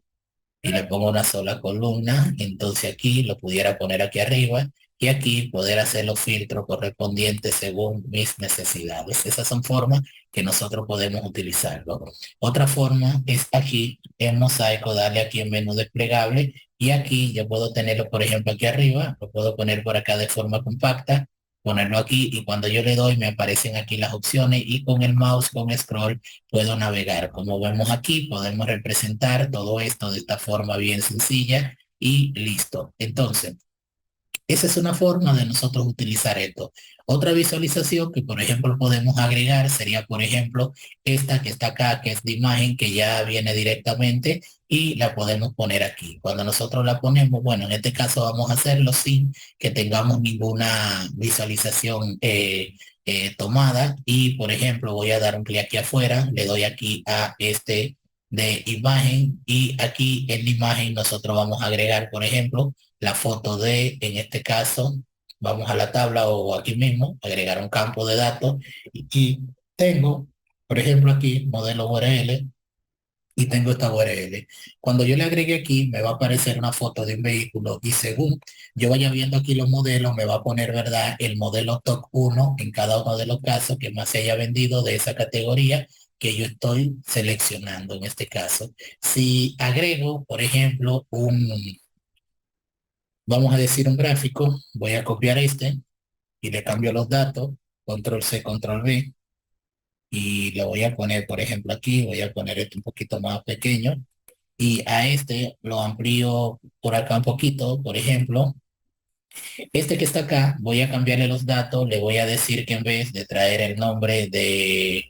y le pongo una sola columna, entonces aquí lo pudiera poner aquí arriba y aquí poder hacer los filtros correspondientes según mis necesidades. Esas son formas que nosotros podemos utilizarlo. Otra forma es aquí en mosaico, darle aquí en menú desplegable y aquí yo puedo tenerlo, por ejemplo, aquí arriba, lo puedo poner por acá de forma compacta, ponerlo aquí y cuando yo le doy me aparecen aquí las opciones y con el mouse, con scroll, puedo navegar. Como vemos aquí, podemos representar todo esto de esta forma bien sencilla y listo. Entonces, esa es una forma de nosotros utilizar esto. Otra visualización que, por ejemplo, podemos agregar sería, por ejemplo, esta que está acá, que es de imagen, que ya viene directamente y la podemos poner aquí. Cuando nosotros la ponemos, bueno, en este caso vamos a hacerlo sin que tengamos ninguna visualización tomada. Y, por ejemplo, voy a dar un clic aquí afuera, le doy aquí a este de imagen y aquí en la imagen nosotros vamos a agregar, por ejemplo, la foto de, en este caso, vamos a la tabla o aquí mismo, agregar un campo de datos y tengo, por ejemplo, aquí modelo URL y tengo esta URL. Cuando yo le agregue aquí, me va a aparecer una foto de un vehículo y según yo vaya viendo aquí los modelos, me va a poner, ¿verdad?, el modelo top 1 en cada uno de los casos que más se haya vendido de esa categoría que yo estoy seleccionando en este caso. Si agrego, por ejemplo, vamos a decir un gráfico, voy a copiar este y le cambio los datos, control C, control V, y le voy a poner, por ejemplo, aquí, voy a poner este un poquito más pequeño, y a este lo amplío por acá un poquito, por ejemplo. Este que está acá, voy a cambiarle los datos, le voy a decir que en vez de traer el nombre de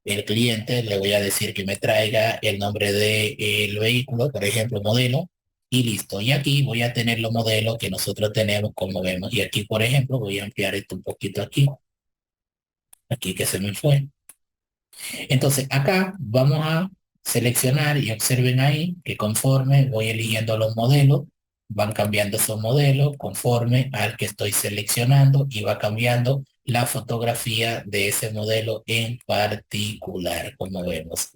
el cliente, le voy a decir que me traiga el nombre del vehículo, por ejemplo, modelo, y listo. Y aquí voy a tener los modelos que nosotros tenemos, como vemos. Y aquí, por ejemplo, voy a ampliar esto un poquito aquí que se me fue. Entonces, acá vamos a seleccionar y observen ahí que conforme voy eligiendo los modelos, van cambiando esos modelos conforme al que estoy seleccionando y va cambiando la fotografía de ese modelo en particular, como vemos.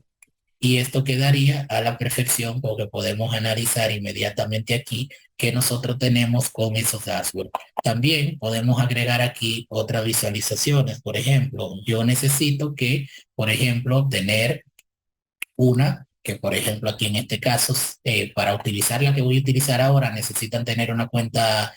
Y esto quedaría a la perfección porque podemos analizar inmediatamente aquí que nosotros tenemos con esos dashboards. También podemos agregar aquí otras visualizaciones. Por ejemplo, yo necesito que, por ejemplo, tener una que, por ejemplo, aquí en este caso, para utilizar la que voy a utilizar ahora, necesitan tener una cuenta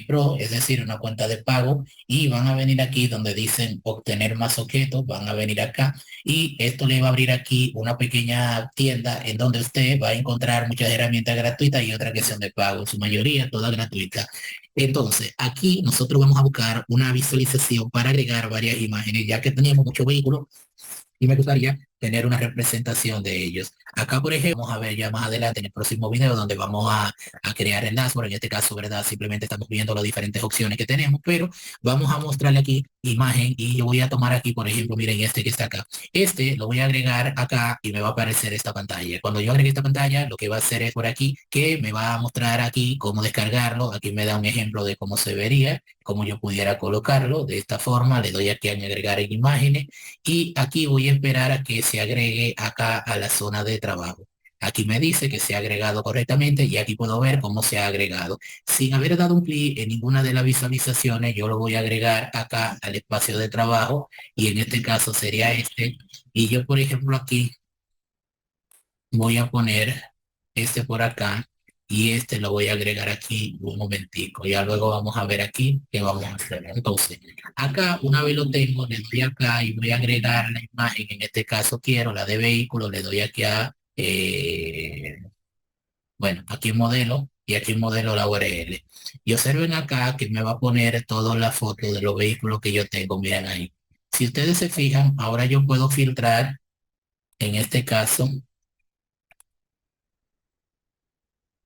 Pro, es decir, una cuenta de pago, y van a venir aquí donde dicen obtener más objetos, van a venir acá, y esto le va a abrir aquí una pequeña tienda en donde usted va a encontrar muchas herramientas gratuitas y otras que son de pago, en su mayoría todas gratuitas. Entonces, aquí nosotros vamos a buscar una visualización para agregar varias imágenes, ya que teníamos muchos vehículos y me gustaría tener una representación de ellos. Acá, por ejemplo, vamos a ver ya más adelante en el próximo video donde vamos a crear el dashboard. En este caso, ¿verdad? Simplemente estamos viendo las diferentes opciones que tenemos, pero vamos a mostrarle aquí imagen y yo voy a tomar aquí, por ejemplo, miren este que está acá. Este lo voy a agregar acá y me va a aparecer esta pantalla. Cuando yo agregue esta pantalla, lo que va a hacer es por aquí que me va a mostrar aquí cómo descargarlo. Aquí me da un ejemplo de cómo se vería, cómo yo pudiera colocarlo. De esta forma, le doy aquí en agregar en imágenes y aquí voy a esperar a que se agregue acá a la zona de trabajo. Aquí me dice que se ha agregado correctamente y aquí puedo ver cómo se ha agregado. Sin haber dado un clic en ninguna de las visualizaciones, yo lo voy a agregar acá al espacio de trabajo y en este caso sería este. Y yo, por ejemplo, aquí voy a poner este por acá y este lo voy a agregar aquí un momentico. Ya luego vamos a ver aquí qué vamos a hacer. Entonces, acá una vez lo tengo, le doy acá y voy a agregar la imagen. En este caso quiero la de vehículo, le doy aquí a, bueno, aquí modelo y aquí modelo la URL. Y observen acá que me va a poner todas las fotos de los vehículos que yo tengo. Miren ahí. Si ustedes se fijan, ahora yo puedo filtrar, en este caso,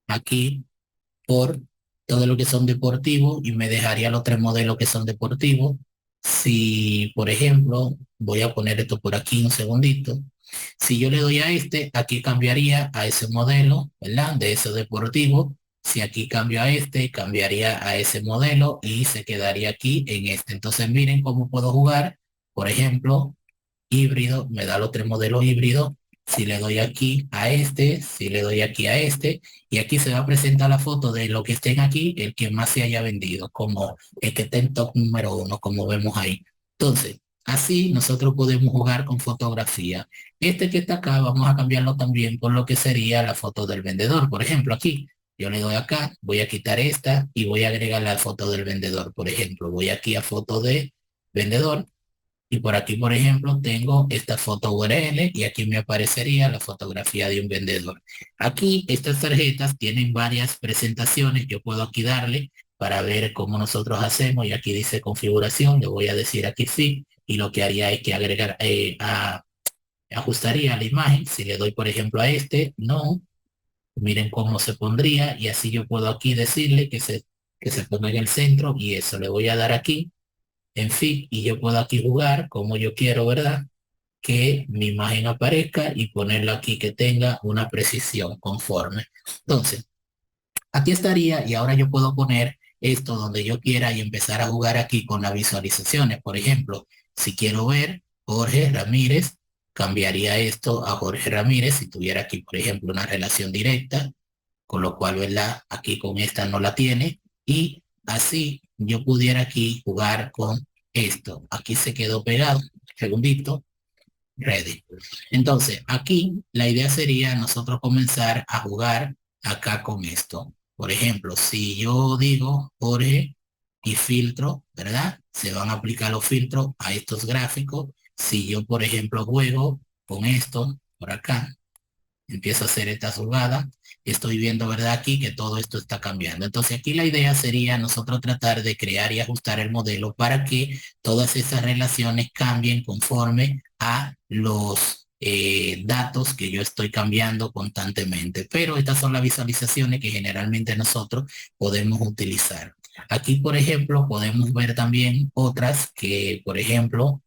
aquí por todo lo que son deportivos y me dejaría los tres modelos que son deportivos. Si, por ejemplo, voy a poner esto por aquí un segundito. Si yo le doy a este, aquí cambiaría a ese modelo, ¿verdad? De ese deportivo. Si aquí cambio a este, cambiaría a ese modelo y se quedaría aquí en este. Entonces miren cómo puedo jugar. Por ejemplo, híbrido, me da los tres modelos híbridos. Si le doy aquí a este, si le doy aquí a este, y aquí se va a presentar la foto de lo que estén aquí, el que más se haya vendido, como el que esté en top número uno, como vemos ahí. Entonces, así nosotros podemos jugar con fotografía. Este que está acá, vamos a cambiarlo también por lo que sería la foto del vendedor. Por ejemplo, aquí, yo le doy acá, voy a quitar esta y voy a agregar la foto del vendedor. Por ejemplo, voy aquí a foto de vendedor y por aquí, por ejemplo, tengo esta foto URL y aquí me aparecería la fotografía de un vendedor. Aquí estas tarjetas tienen varias presentaciones. Yo puedo aquí darle para ver cómo nosotros hacemos y aquí dice configuración. Le voy a decir aquí sí y lo que haría es que agregar, ajustaría la imagen. Si le doy, por ejemplo, a este, no. Miren cómo se pondría y así yo puedo aquí decirle que se ponga en el centro y eso le voy a dar aquí en fin, y yo puedo aquí jugar como yo quiero, ¿verdad? Que mi imagen aparezca y ponerlo aquí que tenga una precisión conforme. Entonces, aquí estaría y ahora yo puedo poner esto donde yo quiera y empezar a jugar aquí con las visualizaciones. Por ejemplo, si quiero ver Jorge Ramírez, cambiaría esto a Jorge Ramírez si tuviera aquí, por ejemplo, una relación directa, con lo cual, ¿verdad? Aquí con esta no la tiene y así yo pudiera aquí jugar con esto. Aquí se quedó pegado, segundito, Ready. Entonces, aquí la idea sería nosotros comenzar a jugar acá con esto. Por ejemplo, si yo digo Jorge y filtro, ¿verdad? Se van a aplicar los filtros a estos gráficos. Si yo, por ejemplo, juego con esto por acá, empiezo a hacer esta jugada, estoy viendo, ¿verdad? Aquí que todo esto está cambiando. Entonces aquí la idea sería nosotros tratar de crear y ajustar el modelo para que todas esas relaciones cambien conforme a los datos que yo estoy cambiando constantemente. Pero estas son las visualizaciones que generalmente nosotros podemos utilizar. Aquí, por ejemplo, podemos ver también otras que, por ejemplo,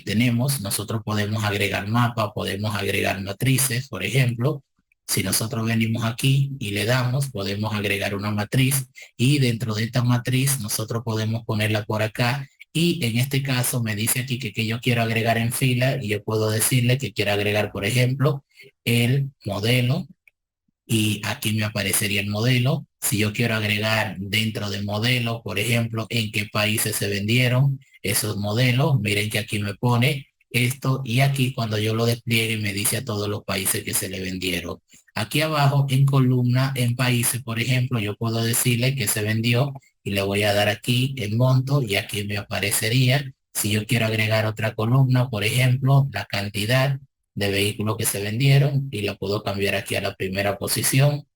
tenemos, nosotros podemos agregar mapas, podemos agregar matrices, por ejemplo, si nosotros venimos aquí y le damos, podemos agregar una matriz y dentro de esta matriz nosotros podemos ponerla por acá y en este caso me dice aquí que yo quiero agregar en fila y yo puedo decirle que quiero agregar, por ejemplo, el modelo y aquí me aparecería el modelo. Si yo quiero agregar dentro del modelo, por ejemplo, en qué países se vendieron esos modelos, miren que aquí me pone esto y aquí cuando yo lo despliegue me dice a todos los países que se le vendieron. Aquí abajo en columna, en países, por ejemplo, yo puedo decirle que se vendió y le voy a dar aquí el monto y aquí me aparecería. Si yo quiero agregar otra columna, por ejemplo, la cantidad de vehículos que se vendieron y lo puedo cambiar aquí a la primera posición.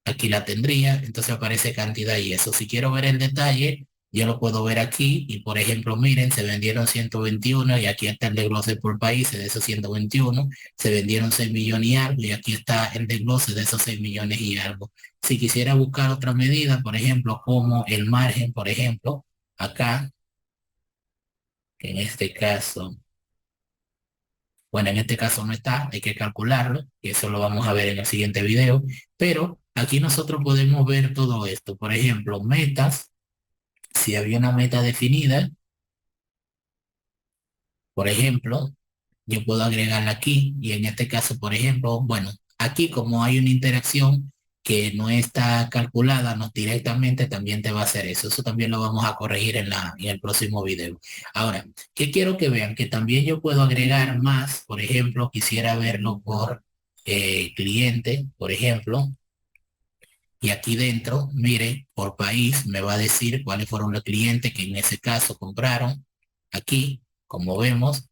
Aquí la tendría, entonces aparece cantidad y eso. Si quiero ver el detalle, yo lo puedo ver aquí y por ejemplo, miren, se vendieron 121 y aquí está el desglose por países de esos 121, se vendieron 6 millones y algo y aquí está el desglose de esos 6 millones y algo. Si quisiera buscar otra medida, por ejemplo, como el margen, por ejemplo, acá, que en este caso bueno, en este caso no está, hay que calcularlo, y eso lo vamos a ver en el siguiente video, pero aquí nosotros podemos ver todo esto. Por ejemplo, metas, si había una meta definida, por ejemplo, yo puedo agregarla aquí y en este caso, por ejemplo, bueno, aquí como hay una interacción que no está calculada, no directamente, también te va a hacer eso. Eso también lo vamos a corregir en el próximo video. Ahora, ¿qué quiero que vean? Que también yo puedo agregar más, por ejemplo, quisiera verlo por cliente, por ejemplo, y aquí dentro, mire, por país me va a decir cuáles fueron los clientes que en ese caso compraron. Aquí, como vemos,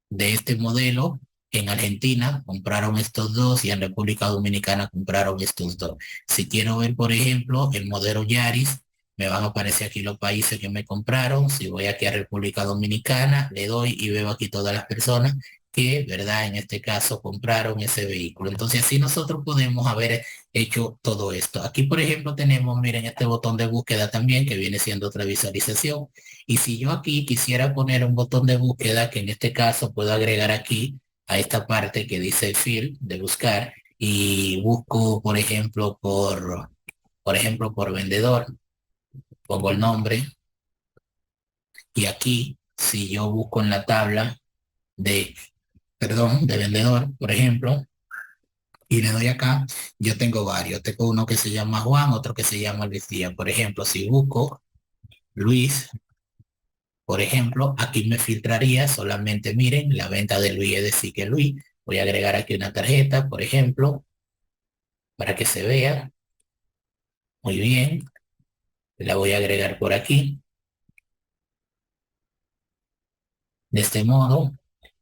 de este modelo, en Argentina compraron estos dos y en República Dominicana compraron estos dos. Si quiero ver, por ejemplo, el modelo Yaris, me van a aparecer aquí los países que me compraron. Si voy aquí a República Dominicana, le doy y veo aquí todas las personas que, ¿verdad? En este caso compraron ese vehículo. Entonces así nosotros podemos haber hecho todo esto. Aquí, por ejemplo, tenemos, miren, este botón de búsqueda también, que viene siendo otra visualización. Y si yo aquí quisiera poner un botón de búsqueda, que en este caso puedo agregar aquí a esta parte que dice field de buscar y busco, por ejemplo, por vendedor, pongo el nombre y aquí, si yo busco en la tabla de, perdón, de vendedor, por ejemplo, y le doy acá, yo tengo varios. Tengo uno que se llama Juan, otro que se llama Luis Díaz. Por ejemplo, si busco Luis, por ejemplo, aquí me filtraría solamente, miren, la venta de Luis, es decir, que Luis, voy a agregar aquí una tarjeta, por ejemplo, para que se vea. Muy bien, la voy a agregar por aquí, de este modo.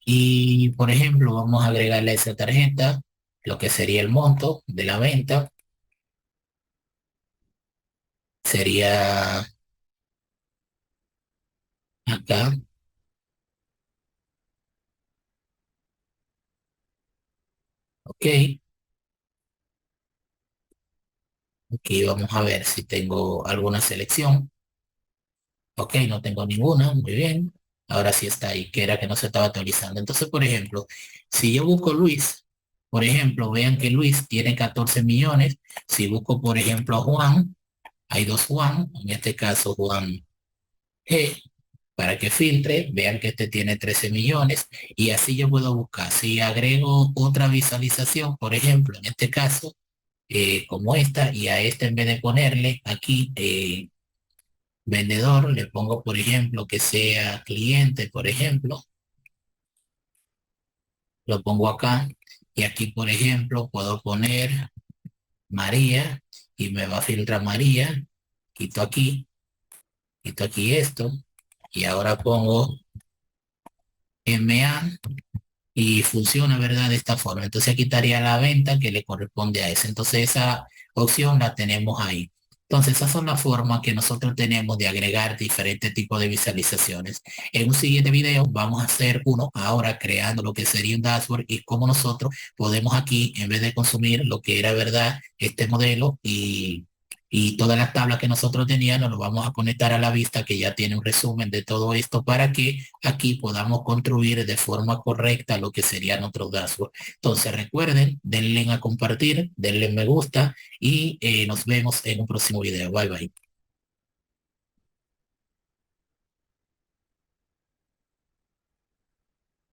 Y, por ejemplo, vamos a agregarle a esa tarjeta lo que sería el monto de la venta. Sería acá, ok. Aquí vamos a ver si tengo alguna selección. Ok, no tengo ninguna, muy bien. Ahora sí está ahí, que era que no se estaba actualizando. Entonces, por ejemplo, si yo busco Luis, por ejemplo, vean que Luis tiene 14 millones. Si busco, por ejemplo, a Juan, hay dos Juan, en este caso Juan G, para que filtre, vean que este tiene 13 millones y así yo puedo buscar. Si agrego otra visualización, por ejemplo, en este caso, como esta, y a esta en vez de ponerle aquí vendedor, le pongo, por ejemplo, que sea cliente, por ejemplo, lo pongo acá. Y aquí, por ejemplo, puedo poner María y me va a filtrar María. Quito aquí esto y ahora pongo MA y funciona, ¿verdad? De esta forma. Entonces aquí estaría la venta que le corresponde a eso. Entonces esa opción la tenemos ahí. Entonces esas son las formas que nosotros tenemos de agregar diferentes tipos de visualizaciones. En un siguiente video vamos a hacer uno ahora creando lo que sería un dashboard y cómo nosotros podemos aquí, en vez de consumir lo que era, ¿verdad? Este modelo y todas las tablas que nosotros teníamos, lo vamos a conectar a la vista que ya tiene un resumen de todo esto para que aquí podamos construir de forma correcta lo que sería nuestro dashboard. Entonces recuerden, denle a compartir, denle me gusta y nos vemos en un próximo video. Bye bye.